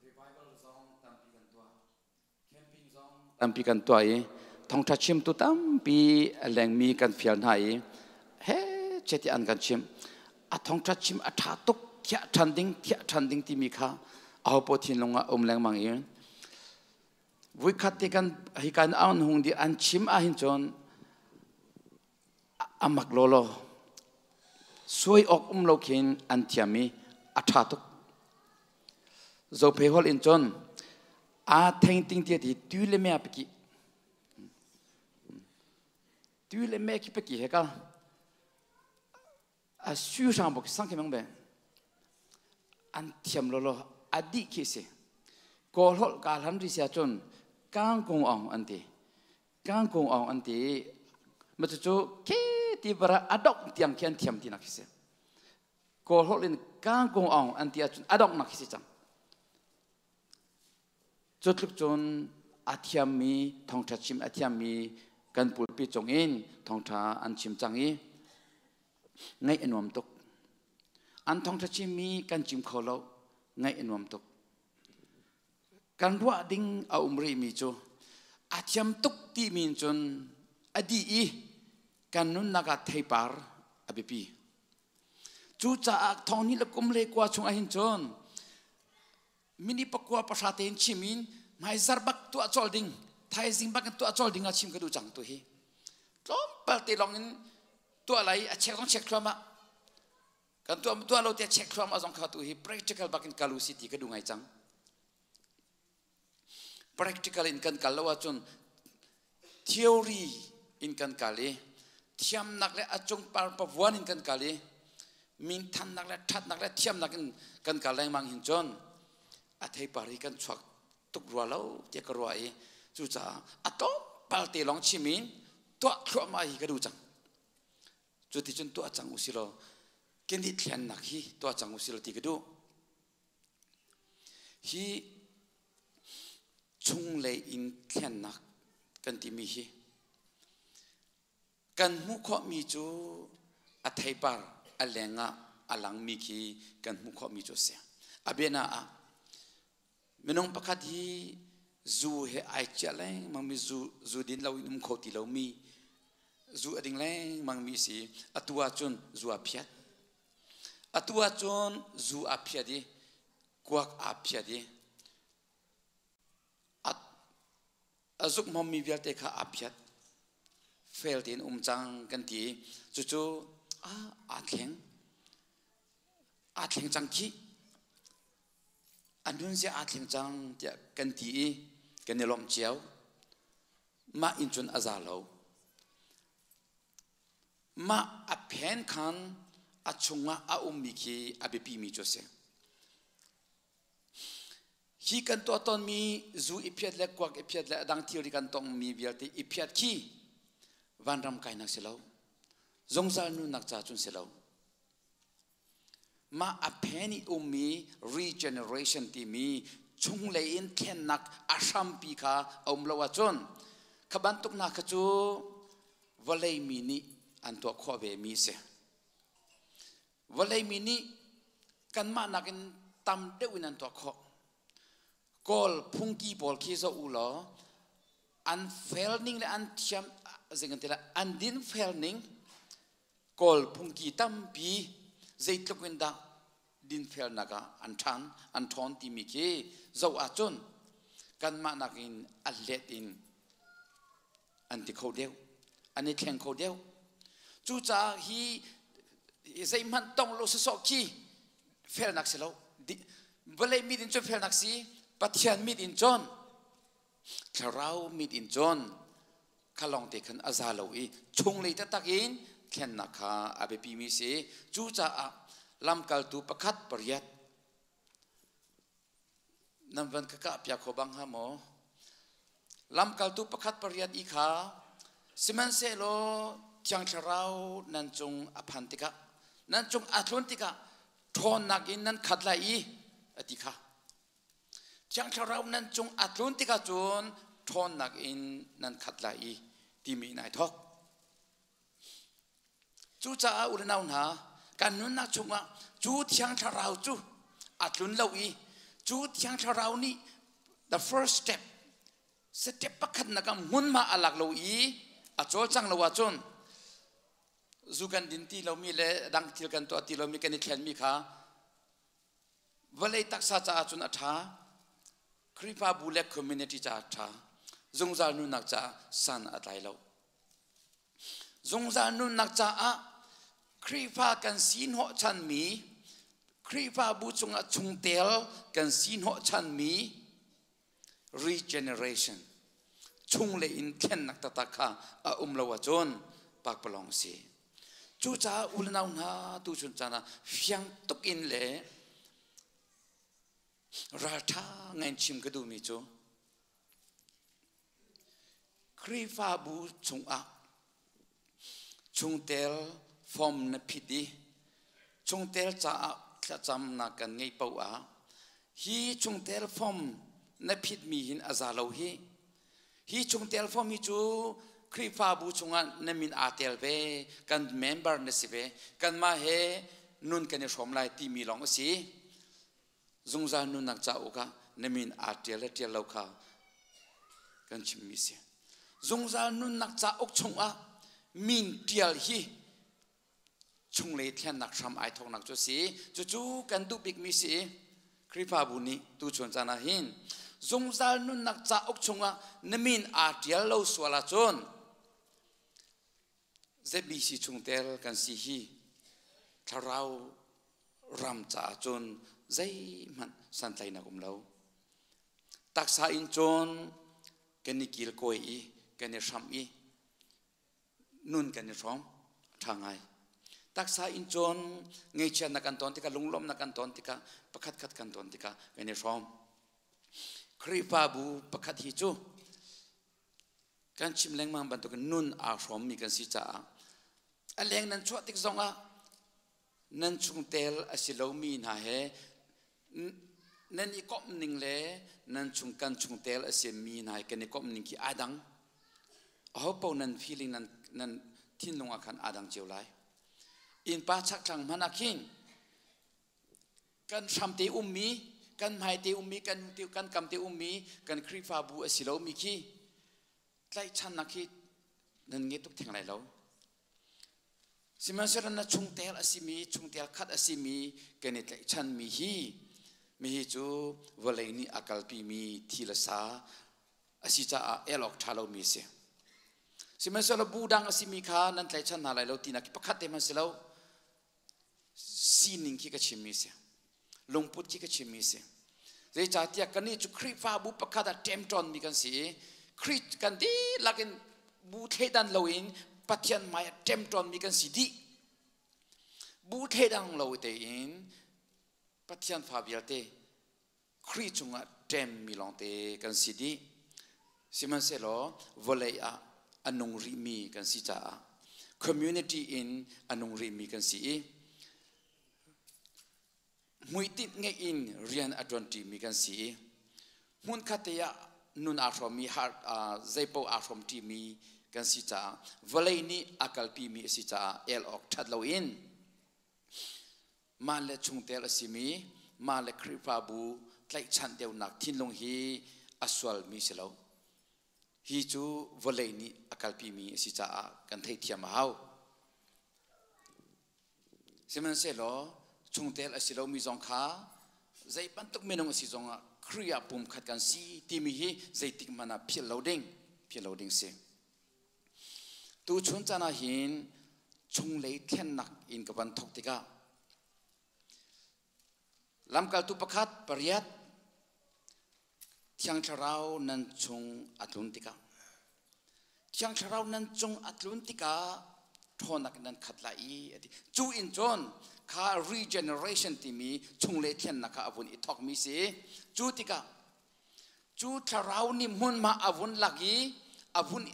revival zong tampi kan tua camping zong tampi kan tua ai thong tha chim tu tampi leng mi kan fian hai he cheti an kan chim a thong tha chim a tha tok thia thanding ti mi kha au po thin longa leng mang in vui khát thì kan hi kan an hung di an chim a hin chon amak lolo suy ok lo khin an thiami a tha tok zo pe hol in chon a theng ting ti tu le me apki tu le me ki peki he ka a su sang bok sang ke mang be an thiam lolo adi ki se ko hol ka lam ri sia chon kang kong ong anti mà chú khi thì bara adok tiang kian thiam ti nak se ko holin kang kong ong anti adok nak se chang chut luk chon athiam mi thong tha chim athiam mi kan pul pi chong in thong tha an chim chang i ngai enom tok an thong tha chim mi kan chim kholo ngai enom tok kan ruwa ding a umri mi chu athiam tok ti min chon adi i kan nun naga theipar abipi chu cha thong ni lakum le kwa chung a hin chon mini pakwa pasaten chimin mai zarbak tu achol ding thai jing bak tu achol ding a chim ka du chang tu hi tom pal te long in tu alai a check thlama kan tu alo te check thlama jong kha tu hi practical bakin kalu city ka du ngai chang practical in kan kalawa chon theory in kan kali thiam nak le achung par pavwan in kan kali min than nak le that nak le thiam nak kan kalai mang hin chon a thei pari kan chhuak tuk ro lo te ka ro ai chu cha a to pal te long chimin to khro ma hi ka du chang chu ti chun to chang usilo ken di thlan nak hi to chang usilo ti ka du hi chung le in thlan nak kan ti mi hi kan mu kho mi chu a thei par a lenga alang mi ki kan mu kho mi chu se abena a menong pakhat hi zu he ai chaleng mang mi zu din lo in kho ti lo mi zu ading leng mang mi si atua chun zu a phiat di kwak a phiat di azuk mom mi vial te kha a phiat fail tin chang kan ti chu a thleng chang ki anun se a thleng chang te kan ti kan nelom chiao ma in chun azalo ma a phen khan a chunga a mi ki a bepi mi chose hi kan to ton mi zu iphiat le kwak iphiat le dang theory kan tong mi vial te iphiat ki van ram kai nak selo zongsal nu nak cha chun selo ma a pheni mi regeneration ti mi chung le in thlen nak asham pi kha lawa chon khaban tuk na kha chu walei mi ni an to kho ve mi se walei mi ni kan ma nakin tam de win an to kho kol phungki pol khi zo u lo an felning le an thiam zengantela an din felning kol phungki tam pi zeitlukwinda din fel naga an thon ti mi ki zo a chun kan ma nakin a let in an ti khodeu ani thleng khodeu chu cha hi zai man tong lo so ki fel nak selo vale mi din chu fel nak si pathian mit in chon tharau mit in chon khalong te khan azalo i chung le ta takin khen na kha abe pi mi se chu cha a lam kal tu pakhat pariat namwan ka pya khobang ha mo lam kal tu pakhat pariat i kha siman se lo chang tharau nan chung aphantika nan chung athontika thon nakin nan khatla i atikha chang tharau nan chung athontika chun thon nakin nan khatla i ti mi nai thok chu cha ulenaun ha กันนุนนักชงอ่ะจูเทียงทาราวจูอัดลุนเลวีจูเทียงทาราวนี่ the first step ประคันนักมุนมาอัลักเลวีอัดโจจังเลวจนจูกันดินที่เรามีเล่ดังที่กันตัวที่เรามีกันในแขนมีขาวันเลยตักษาจ้าจุนอัฐาคริปาบุเล็กคอมมูนิตี้จ้าอัฐาจงจานุนักจ้าสันอัดไหลเราจงจานุนักจ้าคริปากันสินหัวชันมีคริปาบุจงอัจงเตลกันสินหัวชันมี regeneration ชงเลยอินเทนนักตะตะข้าเราว่าจนปากปลองเสียจูจ้าอุลนาวนาตูชนจานะฟังตุกินเล่ราชาเงินชิมกระดูมิจูคริฟาบูชงอะชงเตลฟอมนพิดีชงเตลจ้าจะจำนักกันไงเปล่าฮีชงเตลฟอมนพิดมีหินอาซาโลฮีชงเตลฟอมมีจูคริฟาบูชงอันนมินอาเตลเปกันเมมเบอร์นสิเปกันมาเฮนุนกันในชมไลตีมีลองสิจงจานุนักจ้าอุกะนมินอาเตลเตลเลวข้ากันชิมมิเสียจงจานุนักจ้าอุกชงอะมินเตียลฮีชงเลยเทียนนักทำไอทองนักจุสีจู่ๆกันดูบิกมิสีคริปาบุนีตูชวนจานาหินจงจานุนักจ้าอุกชงอะนมินอาเตลเลวสวลาจนเซบีสิชงเตลกันสิฮีทาราวรำจ้าจนใจมันสันใจนักเราตักษาอินจนกันนิกิลโกยกันนิชัมอีนุนกันนิชอมทางไงตักษาอินจนเงยเชียนนักกันตอนที่กะลุงล้มนักกันตอนที่กะประคัดคัดกันตอนที่กะกันนิชอมคริปาบูประคัดฮิจูกันชิมแรงมังบันตุกันนุนอาชอมมีกันสิจ้าอันแรงนั้นชั่วติกซองอ่ะนั่นชุงเตลอสิโลมีนะเฮนั่นอีกอบหนึ่งเลยนั่นชุงกันชุงเตลอสิมีนะกันอีกอบหนึ่งที่อาดังเอาเป่านั่น feeling นั่นที่ลงอาการอาดังเจียวไลอินป้าชักจังมันอาคินกันทำเตอุมมีกันหายเตอุมมีกันติวกันกำเตอุมมีกันคริฟาบูอสิโลมีขี้ไล่ชันนักขี้นั่นเงี้ยทุกทางไหนแล้วสิมันเสร็จแล้วชงเตลอสิมีชงเตลขัดอสิมีกันนี่ฉันมีฮีจูวลัยนี่อากาลปีมีทีละสาอสิจ้าเอลอกทาเรามีเสียสิมันเสร็จแล้วบูดังอสิมีขานั่นแต่ฉันอะไรเราตีนักประคัดเต็มเสร็จแล้วซีนิงขี้กระชิมมีเสียลงพุทธขี้กระชิมมีเสียเรื่องจากที่กันนี่จุคริฟ้าบูประคัดเต็มจนมีกันสิคริกันดีลักินบูเทดันเราเองปัจจัยมาเต็มจนมีกันสิดีบูเทดังเราเองปัจจัยฟาบิลเตคริจงะเต็มมีลองเตกันสิดีสิมันเสร็จแล้ววลัยอันนงริมีกันสิจ้า community in อันนงริมีกันสิมุยติดเงอินเรียนอัดวันทีมีกันสิมุนขัดยานุนอาชมีฮาร์ใจโปอาชมทีมีกันสิจ้าวลัยนี้อากาลปีมีสิจ้าเอลออกชัดเราอินมาเลชงเตลสิมีมาเลคริปาบูไลชันเดียวนักทิ้งลงฮีอัสวลมีเสลาฮีจูวลัยนี้อากาลปีมีสิจ้ากันไทยเทียมหาวเสมันเสลอชงเตลสิลามีจงขาใจปันตุกเมนงสิจงครียปุ่มขัดกันสีที่มีฮีใจติกมันเพียรเราดิ้งเสียตูชนจานาหินชงเลยเทียนนักอินกับวันทกติกาลำกัลตุประคัดปริยัตเทียงชราวนันชงอัตลุนติกาเทียงชราวนันชงอัตลุนติกาทอนักนันขัดไหลจูอินจอนข้า regeneration ที่มีชงเลยเทียนนักอาวุธอิทอกมีสิจูติกาจูชราวนี่มุนมาอาวุธลักยีอาวุธ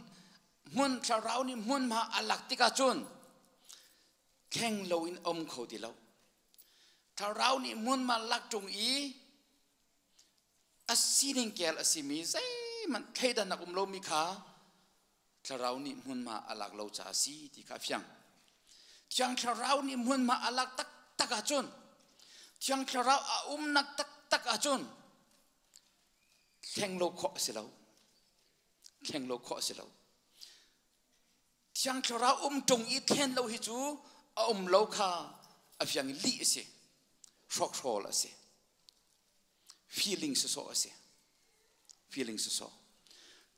มุนชราวนี่มุนมาอลักติกาจนแข่งโลอินอมเขาดีแล้วชราวนี่มุนมาลักจงอีอาศินิงเกลอาศิมีใจมันเทดันนักโลมีขาชราวนี่มุนมาอลักเราจ่าสีที่ข้าฟัง thiang tharau ni mun ma alak tak tak achun thiang tharau a nak tak tak achun kheng lo kho se lo thiang tharau tung i then lo hi chu a lo kha a fyang li se shock shol ase feelings so ase feelings so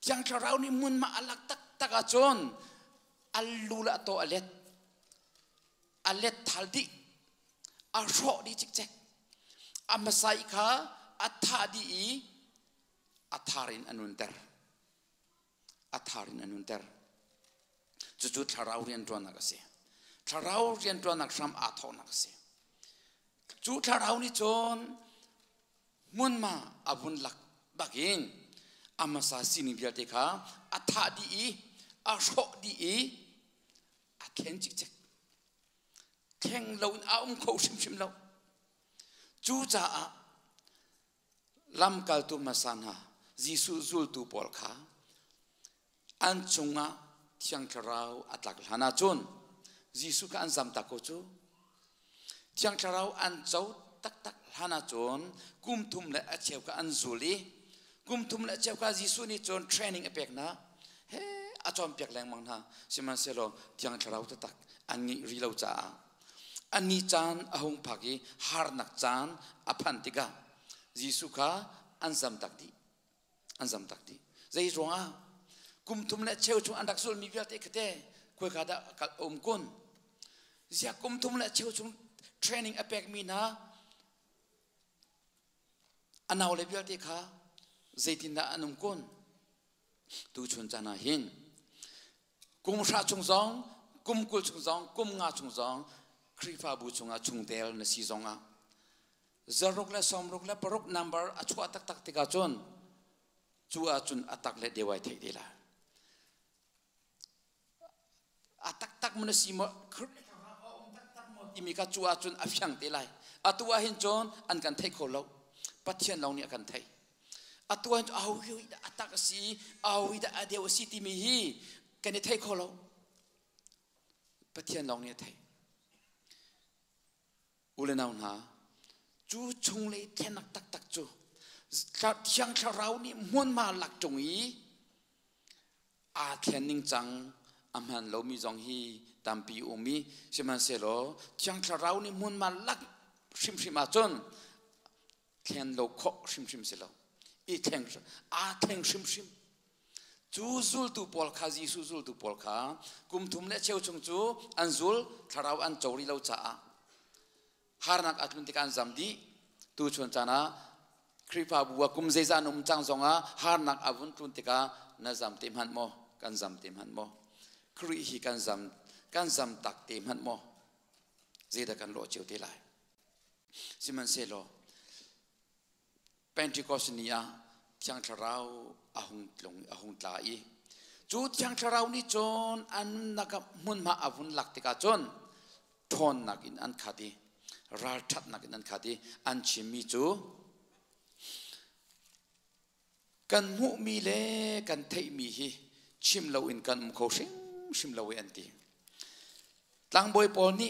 thiang tharau ni mun ma alak tak tak achun alula to alet thaldi a ro di chik chek amasai kha athadi atharin anunter chu tharau rian tron na se tharau rian tron na sam a tho na se chu tharau ni chon mun ma abun lak bagin amasa sini bial te kha athadi a ro di a khen chik chek khen lo a kho sim lo chu cha a lam kal tu masana jisu zul tu pol kha an chunga thiang tharau atlak hana chun jisu ka an zam ta ko chu thiang tharau an chau tak tak hana chun kum thum le a cheu ka an zuli kum thum le cheu ka jisu ni chon training apek na he a chom pek lang mang na siman selo thiang tharau ta tak an ngi ri lo cha ani chan ahong phagi har nak chan aphan tiga jisu kha anzam takdi zai ronga kum tum le cheu chu andak sul mi bia te khate koi khada kal kun zia kum tum le cheu chu training apek mi na anaw le bia te kha zaitin da anum kun tu chun chana hin kum sha chung zong kum kul chung zong kum nga chung zong krifa bu chunga chung tel na si zonga zarok la somrok la parok number achua tak tak tika chon chua chun atak le dewai thei dela atak tak mun si mo tak mo imika chua chun afyang telai atua hin chon an kan thei kholo pathian long ni kan thei atua au hui da atak si au da adew si ti mi hi kan thei kholo pathian long ni thei ulenau na chú chung lấy thiên nặc tắc tắc chú thiang tharau ni muôn ma lạc chung ý a thiên ninh chang amhan lo mi zong hi tampi umi siman selo thiang tharau ni muôn ma lạc sim a chon thiên lo kho sim selo i theng sim chú zul tu pol kha ji su zul tu pol kha kum thum le cheu chung chu an zul tharau an chori lo cha harnak atlun tikan zamdi tu chon chana kripa buwa kum zeza num chang zonga harnak avun tlun tika na zam tem han mo kan zam tem han mo kri hi kan zam tak tem han mo zeda kan lo cheu te lai siman se lo pentecost nia thiang tharau ahung tla i chu thiang tharau ni chon an naka mun ma avun lak tika chon thon nakin an khadi ral that nak nan khadi an chimi chu kan mu mi le kan thei mi hi chim lo in kan kho sim lo en ti tlang boy pol ni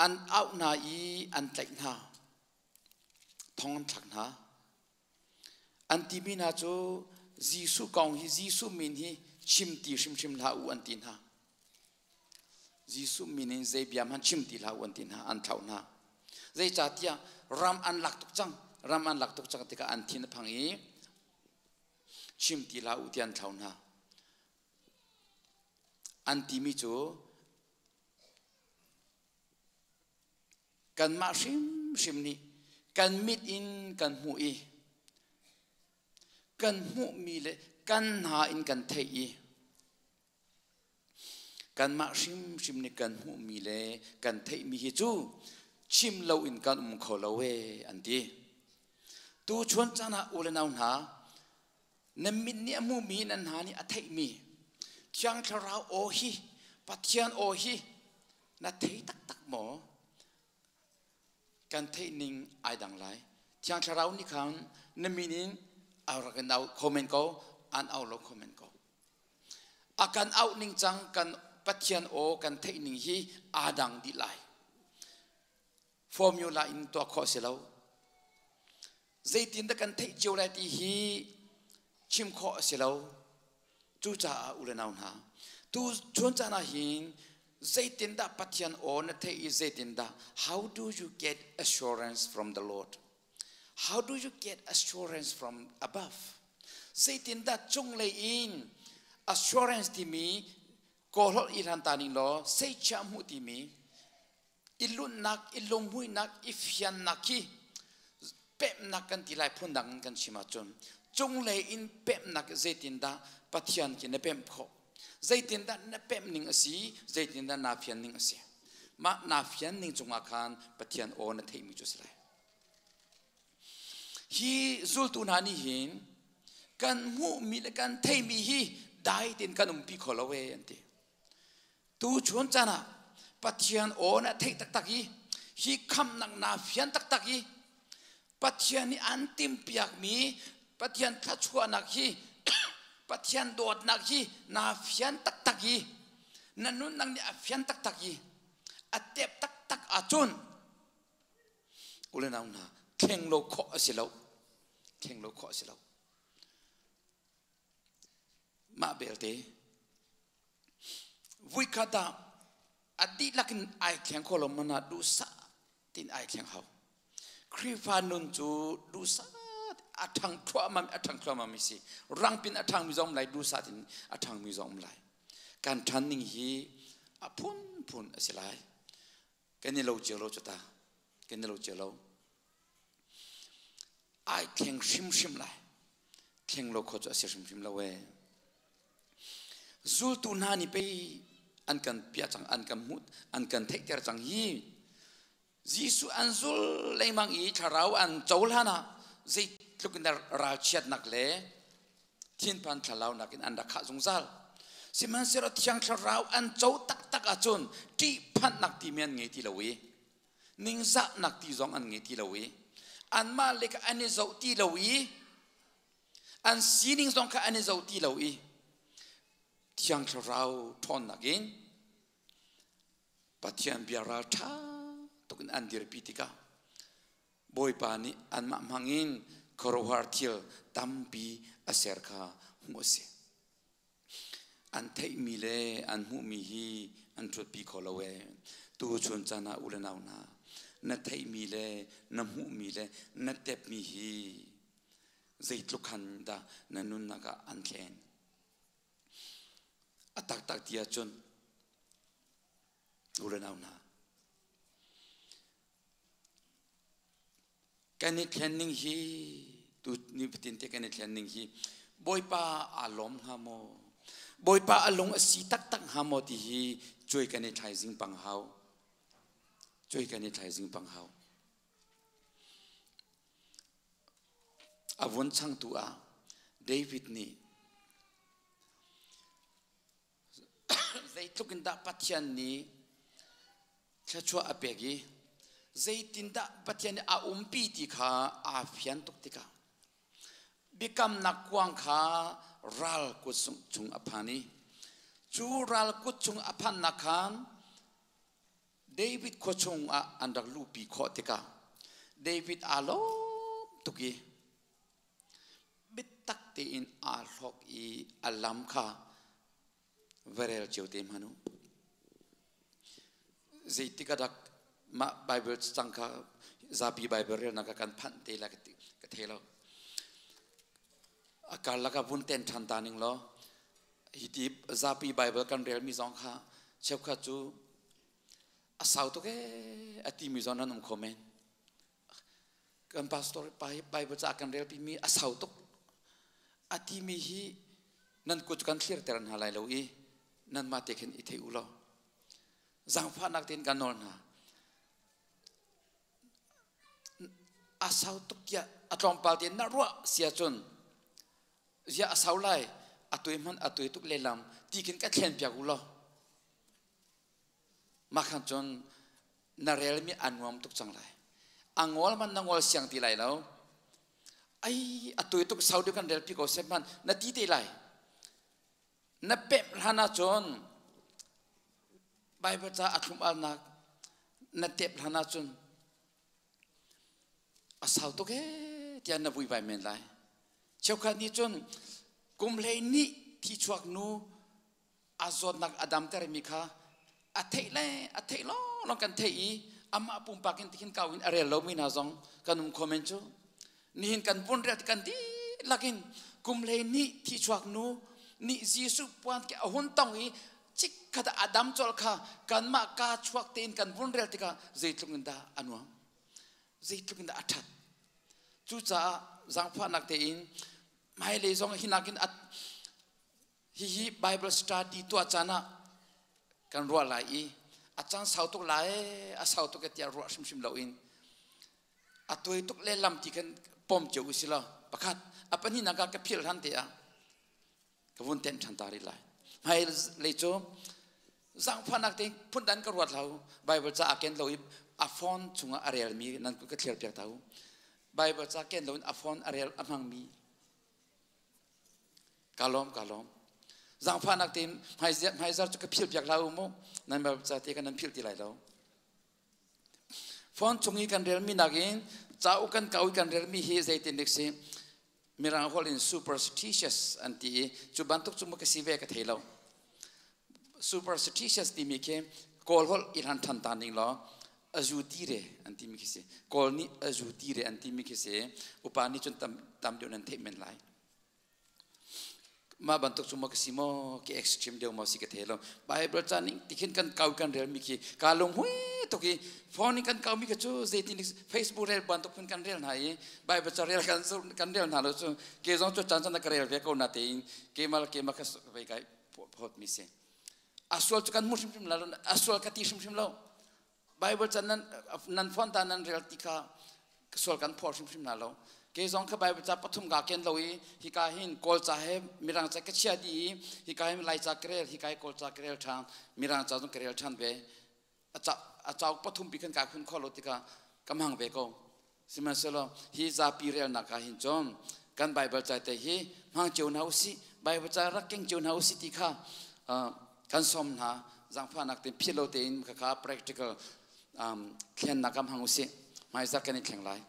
an out na i an tlek na thong thak na an ti mi na chu jisu kong hi jisu min hi chim ti sim la u an tin ha jisu minin zai biam han chim ti la wan tin ha an thau na zai cha tia ram an lak tuk chang tika an thin phangi chim ti la u tian thau na an ti mi chu kan ma sim ni kan mit in kan hu i kan hu mi le kan ha in kan thei i kan ma sim ni kan hu mi le kan thei mi hi chu chim lo in kan kho lo we an ti tu chon chana ulenau na nem min ni mu mi nan ha ni a thei mi thiang tharau o hi pathian o hi na thei tak tak mo kan thei ning ai dang lai thiang tharau ni khan nem min in ar kan dau comment ko an au lo comment ko akan out ning chang kan pathian o kan thei ning hi adang di lai formula in to kho selo zaitin da kan thei chiu lai ti hi chim kho selo chu cha ulenaw na tu chon cha na hin zaitin da pathian o na thei zaitin da how do you get assurance from the Lord? How do you get assurance from above? Zaitin da chung lei in assurance ti mi kolhol iran taning lo sei cham hu ti mi ilun nak ilom hui nak ifyan naki pep nak kan tilai phundang kan chima chon chung lei in pep nak zaitin da pathian ki na pem kho zaitin da na pem ning asi zaitin da na phian ning asi ma na phian ning chunga khan pathian o na thei mi chu slai hi zultu nani hin kan mu mi le kan thei mi hi dai tin kan pi kholawe ante tu chon chana pathian o na thei tak tak hi kham nak na phian tak tak hi pathian ni antim piak mi pathian tha chua nak hi pathian dot nak hi na phian tak tak hi nanun nang ni a phian tak tak hi atep tak tak a chun ulenaw na kheng lo kho asilo kheng lo kho asilo ma belte vui kata adi lakin ai kheng kholom mana du sa tin ai kheng hau krifa nun chu du sa athang thwa ma mi si rangpin athang mi zom lai du sa tin athang mi zom lai kan than ning hi apun pun asilai kan ni lo chelo chata kan ni lo chelo ai kheng shim lai kheng lo kho chu shim la we zul tu na ni pe an kan pia chang an kan mut an kan thek ter chang hi jisu an zul leimang i tharau an chol hana zai lukin ra chiat nak le thiên pan thalau nakin an da kha zungzal siman sero thiang tharau an chau tak tak a chun ti phan nak ti mian nge ti lawi ning za nak ti zong an nge ti lawi an ma le ka ani zo ti lawi an sining zong ka ani zo ti lawi thiang tharau thon nakin pathian biara tha tokin an dir pitika boy pani an ma mangin korowar thil tampi aser kha ngose an thei mi le an hu mi hi an thut pi kholawe tu chun chana ulenaw na na thei mi le na hu mi le na tep mi hi zaitlukan da na nun naga an thlen atak tak dia chun ulenaw na kani thlening hi tu ni pitin te kani thlening hi boipa alom hamo boipa along asi tak tak hamo ti hi choi kani thaizing pang hau choi kani thaizing pang hau avon chang tu a David ni zai tukin da pathian ni thachwa apegi zaitinda pathian a umpi ti kha a phian tok tika bikam nakwang kha ral ku chung aphani chu ral ku chung aphan nakhan David ko chung a andak lupi kho tika David alo tuki bitak te in a lok i alam kha verel cheuti manu zaitika dak ma Bible changka Zarhpi Bible rel naga kan phan te la ka thelo akal la ka bun ten than taning lo hiti Zarhpi Bible kan rel mi zong kha chep kha chu asau to ke ati mi zon nanum komen kan pastor Bible cha kan rel pi mi asau to ati mi hi nan ku kan clear teran halai lo i nan ma te khen i thei ulo zang pha nak tin kan nol na asau tukya atlom paltin na ruwa sia chun ya asau lai atui man atui tuk lelam tikin ka thlen pya gulo ma khan chon na rel mi anwam tuk chang lai angol man nangol siang ti lai lo ai atui tuk sau de kan rel pi ko seman na ti te lai นับเป็นฮานาจนใบประจาอัตุมอัลนักนับเต็บฮานาจนอาสาวตุกเที่ยนนับวิบายเมนไลเจ้ากันนี้จนกุมเลนี่ที่ชวกนูอาจนักอดัมเตอร์มิค่ะอัฐิเล่อัฐิล้อลองกันเทอีอามาปุ่มปากินที่กินเกาอินอะไรเราไม่น่าจงกันนุ่มคอมเมนต์จูนี่เห็นกันวนเรียกกันดีลักินกุมเลนี่ที่ชวกนูนี่ยิสุปวนque ahun tongi chik kada adam chol kha kan ma ka chuak tin kan bun rel tika zeitlunginda anwa zeitlunginda athat chu cha Zarhpi nak te in mai le zong hinakin at hi bible study to achana kan ro lai I achang sautuk lai a sautuk tia ro sim lo in atoi tuk le lam ti kan pom cheu sila pakhat apani naga ka phil han te a kavun ten chantari lai mai le cho Zarhpi nak te phun dan ka ruat lau bible cha aken lo a phone chunga arel mi nan ku ka thler pek tau bible cha ken lo a phone arel amang mi kalom Zarhpi nak te mai zar chu ka phil pek lau mo nan bible cha te kan nan phil ti lai lo phone chungi kan rel mi nagin cha u kan kau kan rel mi he zaitin nek se mirang hol in superstitious anti chu bantuk chu ka sive ka thelo superstitious ti mi ke kol hol iran than taning lo azutire anti mi ke se kol ni azutire anti mi ke se upani chun tam de nan the men lai ma bantuk chu ka simo ke extreme de mo si ka thelo bible chaning tikin kan kau kan rel mi ki kalong hui to ki phone kan kau mi ka chu zaitin Facebook rel bantuk pun kan rel nai bible cha rel kan rel na lo chu ke jong chu chan chan ka rel ve ko na te ke mal ke ma ka ve kai phot mi se aswal chu kan muslim la aswal ka ti sim lo bible chan nan phone ta nan rel tika swal kan phor sim na lo ke jong ka bible cha pathum ga ken loi hi ka hin kol cha he mirang cha ka chia di hi ka hin lai cha krel hi kai kol cha krel thang mirang cha jong krel than ve achau pathum pi kan ka khun kholo tika kamang ve ko simaselo hi za pi rel na ka hin chom kan bible cha te hi mang cheu na usi bible cha raking cheu na usi tika kan som na Zarhpi nak te philo te in ka practical khen na kam hang usi mai za kan thleng lai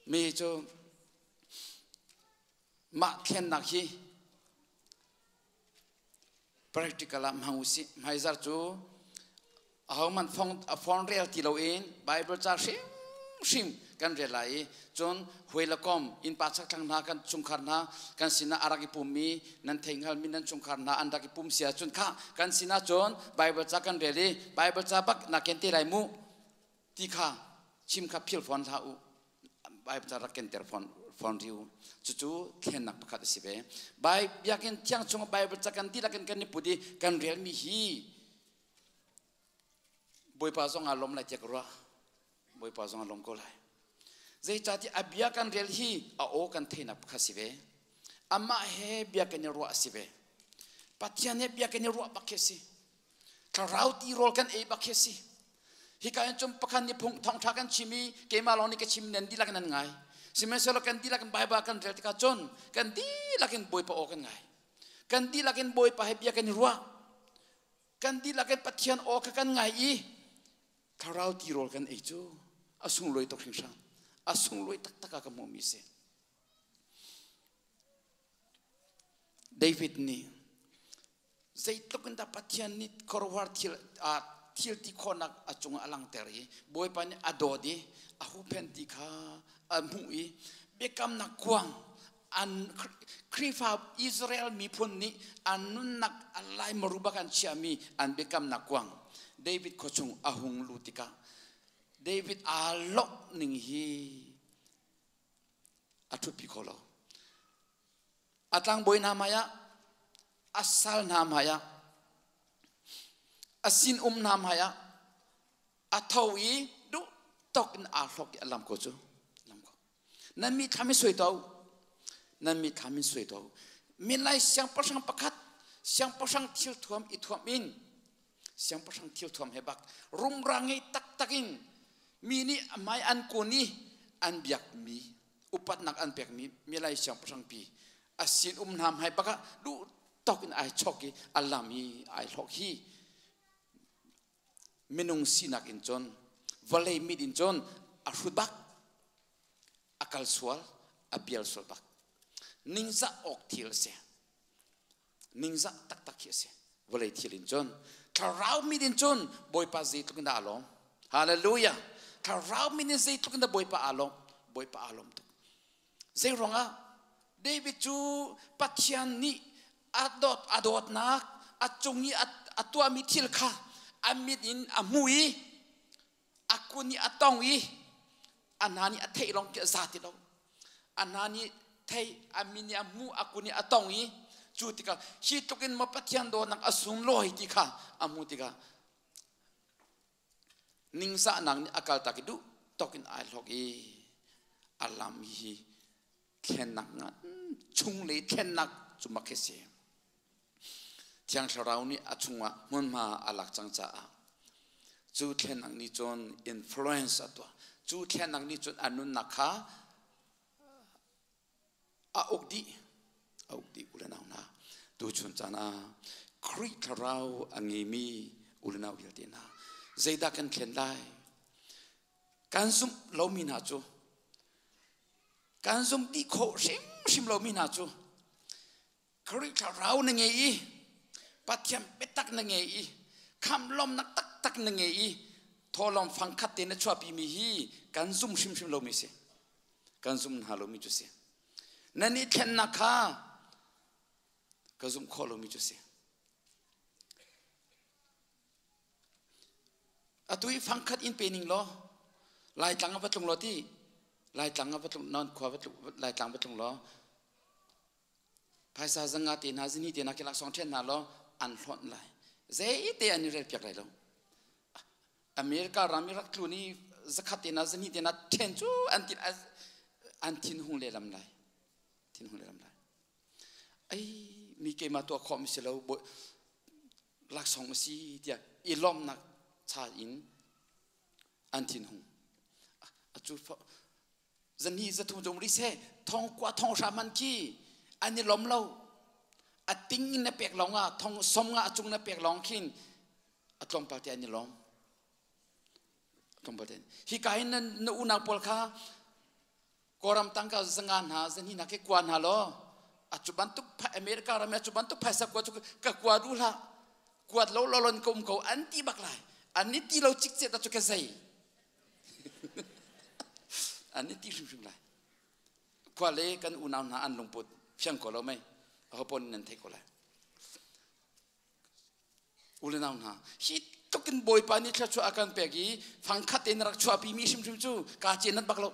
mi cho ma khen nak hi practical am hang usi mai za chu how man phone real ti lo in bible cha sim kan re lai chon huelakom in pa chak thang na kan chungkhar na kan sina araki pummi nan thengal min nan chungkhar na andaki pum sia chun kha kan sina chon bible cha kan re le bible cha bak na ken ti lai mu ti kha chim kha phil phone tha u bible cha ken ter phone riu chu khen nak pakhat sibe bai yakin thiang chung bible cha kan ti la kan ni pudi kan real mi hi boy pa zong alom la tek ro boy pa zong alom ko lai zai chati abia kan rel hi a o kan theina khasibe amma he bia kan ro asibe pathian he bia kan ro bakhesi tharauti rol kan e bakhesi hi kan chum pakhan ni phung thong tha kan chimi ke ma loni ke chim nen di lakan ngai simeselo kan di lakan bai ba kan rel tika chon kan di lakan boy pa o kan ngai kan di lakan boy pa he bia kan ro kan di lakan pathian o ka kan ngai i tharauti rol kan e chu asung loi tok hing sang asung loi tak taka ka mo mi se David ni zaitluk nda pathian ni korwar thil ti khonak achunga alang teri boy pan adodi ahu pen ti kha amui bekam na kwang an krifa Israel mi phun ni anun nak alai marubakan chiami an bekam na kwang David kochung ahung lutika David alok ning hi atu pikolo atang boy namaya asal namaya asin namaya athawi du tok in alok alam ko chu lam ko nan mi thami soi to min lai siang pasang pakhat siang pasang thil thuam I thuam in siang pasang thil thuam hebak rum rangi tak takin mini mai an koni an biak mi upat nak an pek mi milai siang pasang pi asin nam hai baka du ตอกอินไอช็อกอัลลามีไอล็อกฮีมินุงสินักอินจนวอลเลย์มิดอินจนอารุบักอาคัลสวลอาเบียลสวลบักนิงซาออกทิลเสียนิงซาตักเขียเสียวอลเลย์ทิลินจนถ้าเรามิดอินจนบอยปาเซตุกันดาลงฮาเลลูยาถ้าเรามิดอินเซตุกันดาบอยปาอาลงบอยปาอาลงตุกเซรองะเดวิดจูปัจจัยนี้อดอนักอจงนี้อตัวมิทิลค่ะอามิดินอามุยอากุนี่อตองอีอันนั้นนี่อเทลองเกษาติลงอันนั้นนี่เทอามินี่อามูอากุนี่อตองอีจูติกาฮิตุกินมาปัจจัยโดนักอสุนโลหิติค่ะอามุติกานิงสะนังนี่อากาลตะกิดูตอกินไอลอกอีอัลลามีเข็นนักงันชุงเลยเข็นนักจุมาเคเสียที่ยังเรานี่อาชุงว่ามันมาอาลักจังจ้าจูเข็นนักนี่จนอินฟลูเอนซ์ตัวจูเข็นนักนี่จนอนุนักค่ะอาอุกดีอุลนาหน้าดูชนจานาคริกเราอังมีอุลนาวิลเดนาเจดากันเข็นได้การซุ่มเรามีนาจูการซุ่มดีโคชิมเรามีนาจูคริกเราหนึ่งไงปัจจัยเป็ดตักหนึ่งไงคำลมนักตักหนึ่งไงทอลมฟังคัดเตนชัวปีมีฮีการซุ่มชิมเรามีเสียการซุ่มหาเรามีจุเสียนั่นนี่เข็นนักค่ะการซุ่มข้อเรามีจุเสียตุยฟังคัดอินเป็นนิงล้อลายจังวัดลงล้อที่ลายจังวัดลงนอนขวาวัดลายจังวัดลงล้อภาษาสังกัดที่น่าจะนี่ที่นักลักษณ์เช่นนั้นล้ออันหลอนลายเจ๊เตอันนี้เรียกอะไรล้ออเมริการามิรักลูนี่สักขัดที่น่าจะนี่ที่น่าเทนจูอันทินหงเลลำลายทินหงเลลำลายไอ้มีเกมาตัวคอมสิเราบลักษณ์สิที่อีล้อมนักชาอินอันทินหงจุดจะนี่จะทุ่งจงริเซ่ทองกว่าทองสามันกี้อันนี้ล้มเราอัดติ้งในเปียกหลงอ่ะทองสมงะจุงในเปียกหลงขินอัดลมปาเตียนนี่ล้มลมปาเตียนฮิกายนั้นนูนักพลข้ากอรัมตังกาสังงานหาจะนี่นักกวนหาล้ออัจจุบันตุกอเมริกาเราไม่อัจจุบันตุกภาษากวาดก็กวาดรู้ละกวาดเราลนกลมเขาอันที่บักไลอันนี้ที่เราจิกเสียแต่จุกเสียอันนี้ที่ชุ่มๆไลกว่าเล่กันอุณาหนาอันลงปุดเพียงก็เราไม่เขาปนนั่นเทก็ไลอุณาหนาฮิตตุกินบอยปานี่ชัวอาการเปียกี้ฟังคัดเอ็นรักชัวปีมีชุ่มๆจู่กาเจนัดบักเรา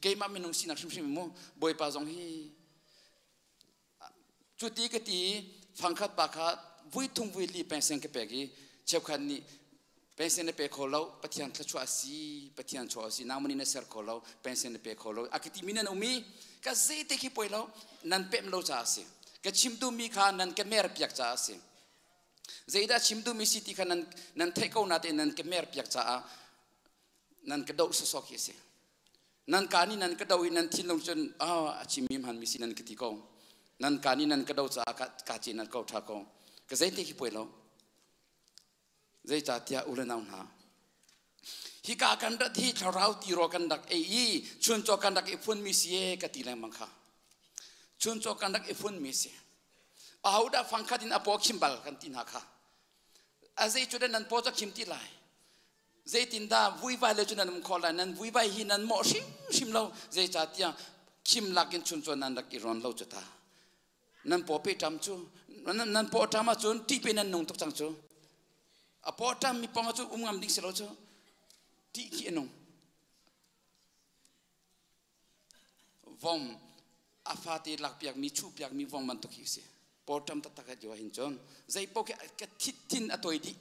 เกย์มาไม่นุ่งสินักชุ่มๆมั้งบอยปาจงฮีจุดที่กตีฟังคัดปากคัดวิ่งทุ่งวิ่งลีเป็นเสียงเปียกี้เจ้าขันนี่เป็นเส้นเปโคโลปฏิญาณชัวสีปฏิญาณชัวสีน้ำมันนี่เสือโคโลเป็นเส้นเปโคโลอากิติมินันอุมีก็เจตที่ป่วยเรานั่นเป็นโลจ้าสิก็ชิมดูมีขานั่นก็เมรพิกจ้าสิเจด้าชิมดูมีสิทธิขานั่นเทโกนาเตนั่นก็เมรพิกจ้านั่นก็ดูสสกิสินั่นการนี่นั่นก็ดูนั่นที่ลงจนชิมมีมันมีสินั่นก็ที่โกนั่นการนี่นั่นก็ดูจ้ากาจีนั่นก็ท่าโกก็เจตที่ป่วยเราใจจัดยาอุลนาหนาฮิกากันดักที่เราตีรอกันดักชวนจอกันดักฟุนมิเสียกติแรงมังค่ะชวนจอกันดักฟุนมิเสียเอาได้ฟังขัดินอปอคิมบัลกันตินหักค่ะอาใจจุดนั้นพอจะคิมติไลใจตินดาวุ้ยใบเลยจุดนั้นมันขอลายนั้นวุ้ยใบหินั้นหมอชิมเราใจจัดยาคิมลักินชวนจอนั้นดักอีรอนเราจุดตานั้นพอไปทำจูนั้นพอทำมาจนที่เป็นนั้นนุ่งตุกจังจูพอทำมีปองจูงามดิ้งเสร็จแล้วจูที่ขี้นงวงอาฟาตีหลักเปียกมีชูเปียกมีวงมันตุกิเสียพอทำตัดตะกันอยู่หินจนใจพอแค่ทิศทินอตัวดี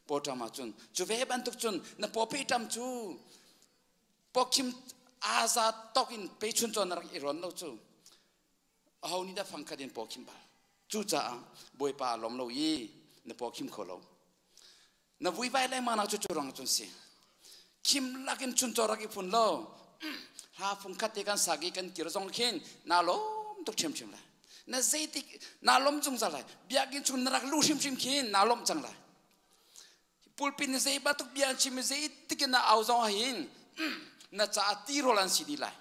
พอทำมาจนจูเวบันตุกจนนั่นพอไปทำจูพอคิมอาซาตกินไปชนจนนักอีรอนเราจูเอานี่ได้ฟังคดีพอคิมบาจูจ้าบอยปาลมเรายีนั่นพอคิมขอเรานั่นวุ้ยไปเลยมาหน้าจุดรังจนเสียคิมลักินชุนจอรักอีฝุ่นโลหาฝุ่นคัดเตกันสากีกันกิรจงเข็นน่าล้มตุกเชื่อมเลย na zeiti na lom chung zalai biakin chun narak lu shim shim khin na lom chang lai pulpin zei batuk bian chim zei tikin na auzong hin na cha ati rolan sidi lai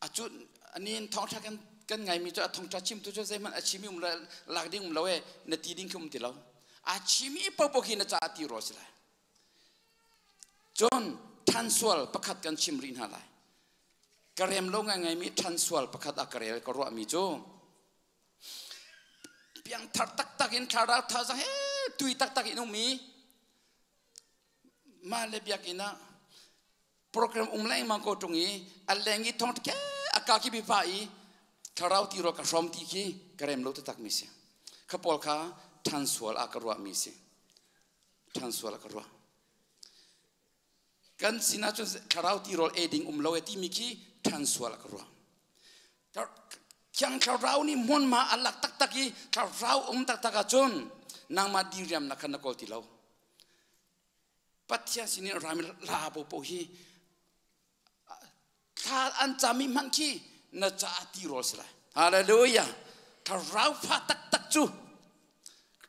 achun anin thong tha kan ngai mi cho thong cha chim tu cho zei man achimi lak ding lawe na ti ding kum ti law achimi popoki na cha ati ro silai John transwal pakat kan chim rin halai karem lo ngai mi transwal pakat akarel ko ro mi jo piang thar tak in khara tha za he tui tak in mi ma le biak ina program umlai ma ko tungi alengi thong ke akaki bi pai kharau ti ro ka som ti ki karem lo tak mi se khapol kha transwal akarwa mi se transwal akarwa kan sinach kharau ti ro eding lo ti mi ki transwal akarwa kyang kharau ni mon ma alak tak ki kharau tak chon nang ma diriam na kan ko ti lo patya sini ramil la po hi tha an chami man ki na cha ti ro sla hallelujah kharau pha tak chu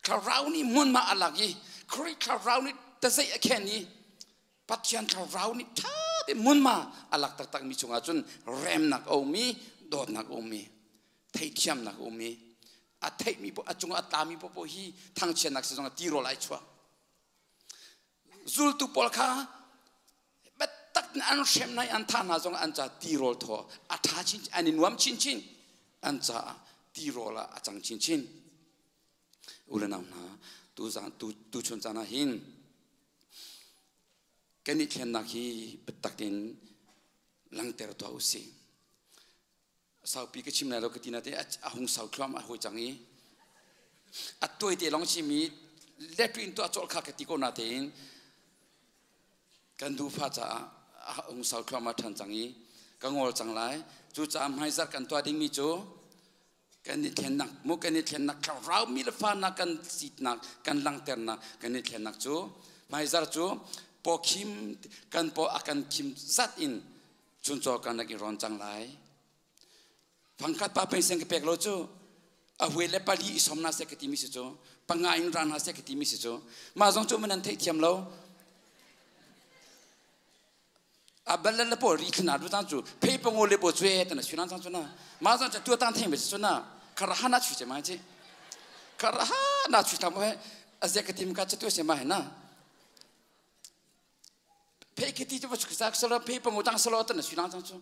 kharau ni mon ma alagi kri kharau ni ta sai akeni patyan kharau ni tha de mon ma alak tak mi chunga chun rem nak o mi dot nak o mi thei thiam nak o mi a thei mi po achunga ta mi po hi thang chen nak song ti ro lai chwa zul tu pol kha bet tak an shem nai an tha na jong an cha ti ro tho a tha chin an nuam chin an cha ti ro la a chang chin ulanam na tu chun chana hin kani thlen na hi betak din lang ter to usi sau pi ke chim na ro ke tina te a hung sau khlam a hoi changi a toi te long chi mi le twin to a chol kha ke ti ko na te kan du pha cha a hung sau khlam a than changi ka ngol chang lai chu cha mai zar kan to ding mi chu kan ni thlen nak mu kan ni thlen nak kha rau mi le fa na kan sit nak kan lang ter na kan ni thlen nak chu mai zar chu po kim kan po akan kim zat in chun cho kan nak ron chang lai pangkat pa penseng ke pek lo chu a hwe le pali isomna se ke ti mi se chu panga in ran ha se ke ti mi se chu ma jong chu manan thei thiam lo a bal le po ri khna du tang chu phe pang le po chwe ta na sunan chang chu na ma jong cha tu tang thei me chu na khara ha na chu che ma chi khara ha na chu ta mo he a se ke ti mi ka chu tu se ma he na phe ke ti chu chu sa solo phe pang tang solo ta na sunan chang chu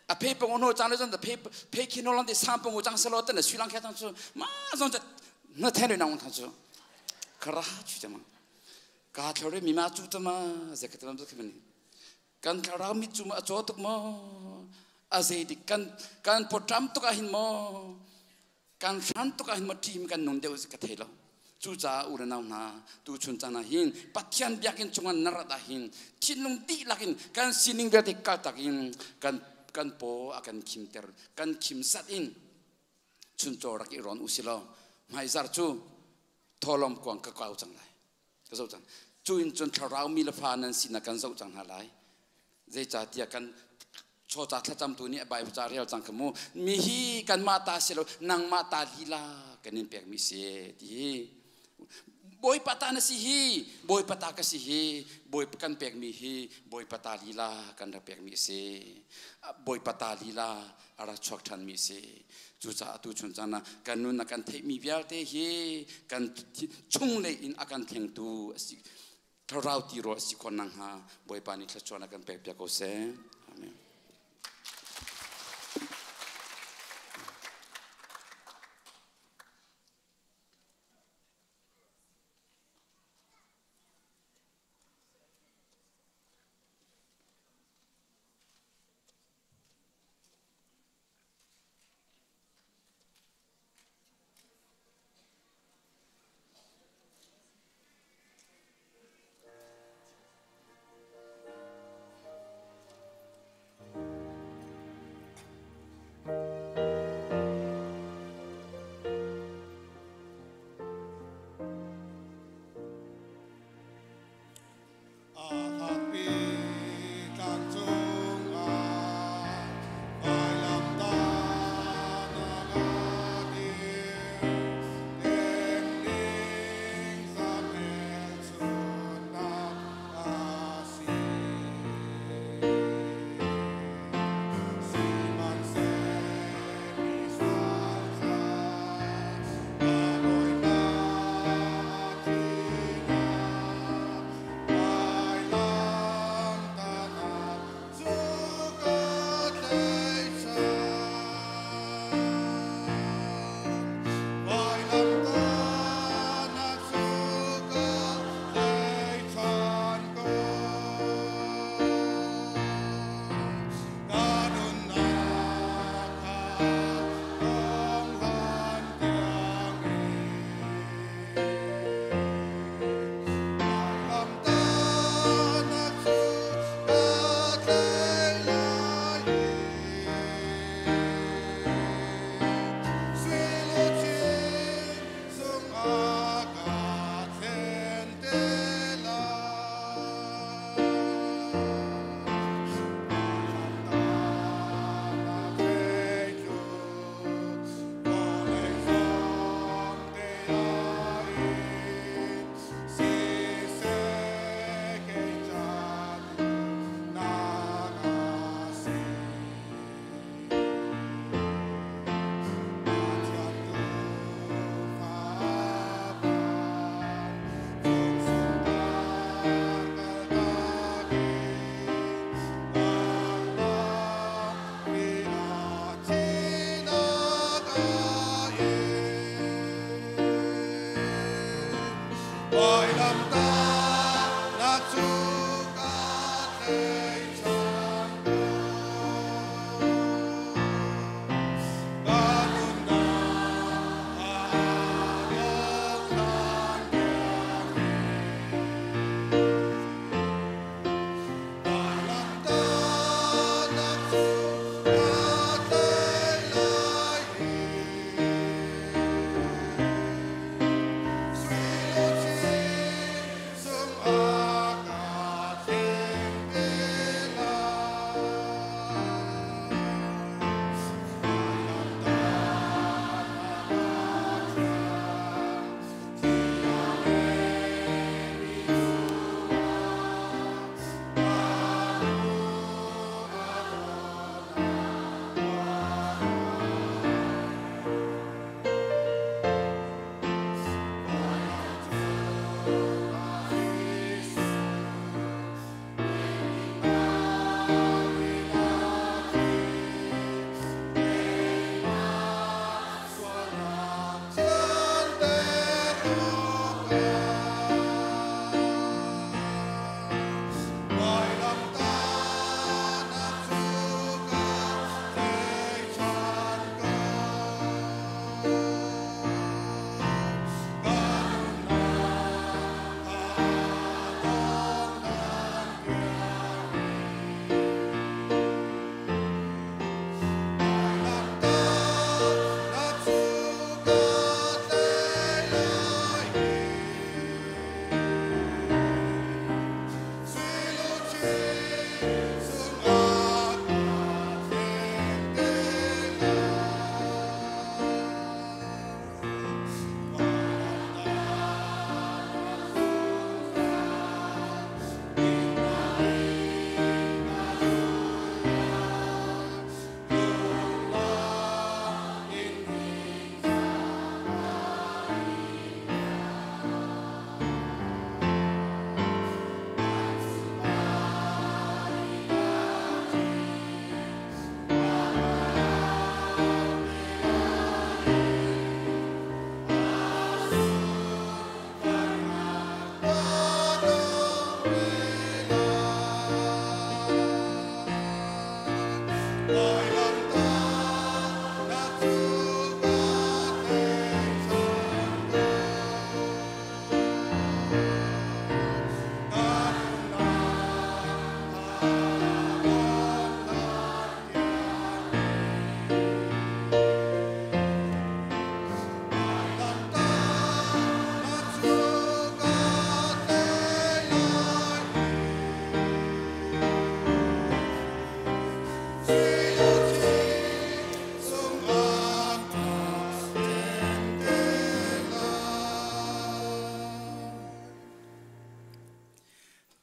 a phe pang no chang le jan da phe ki no lan de sam pang chang solo ta na sunan kha chang chu ma jong cha na thai le na wang chang chu khara ha chu che ma ka thore mi ma chu ta ma se ke ta ma ke ni kan kharau mi chu ma cho tuk mo a se di kan potram to ka hin mo kan san to ka hin mo tim kan nun de ka thai lo chu cha u ra na na tu chun cha na hin pathian biakin chungan nar da hin chinung ti lakin kan sining be de ka takin kan po akan kim ter kan kim sat in chun cho rak i ron usilo mai zar chu tholom kwang ka kau chang lai ka zo chang chu in chun kharau mi la pha nan sin kan zo chang ha lai zai cha tia kan cho cha thla cham tu ni bai cha real chang kamu mi hi kan ma ta selo nang ma ta lila kanin pek mi se ti boy pata na si hi boy pata ka si hi boy kan pek mi hi boy pata lila kan da pek mi se boy pata lila ara chok than mi se chu cha tu chun cha na kan nun na kan thei mi bial te hi kan chung le in akan theng tu si tharau ti ro si kon nang ha boy pa ni thla chona kan pek pek ko se amen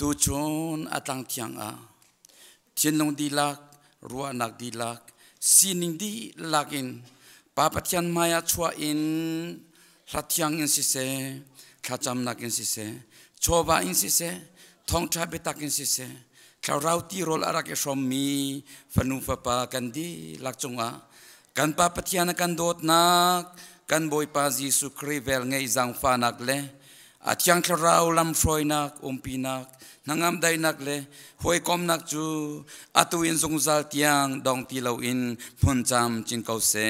tu chon atang tiang a thiên long di lak rua nak di lak sining di lakin papatian maya chua in latiang in sise khacham nak in sise choba in sise thong tha betak in sise rauti rol arak e sommi fanu fapa kandi lakchunga kan papatian kan dot nak kan boy pa Jesu krivel ngei zang fa nak le atiang rau lam froi nak umpinak nangam dai nak le hoi kom nak chu atu in zung zal tiang dong ti lo in phun cham chin kau se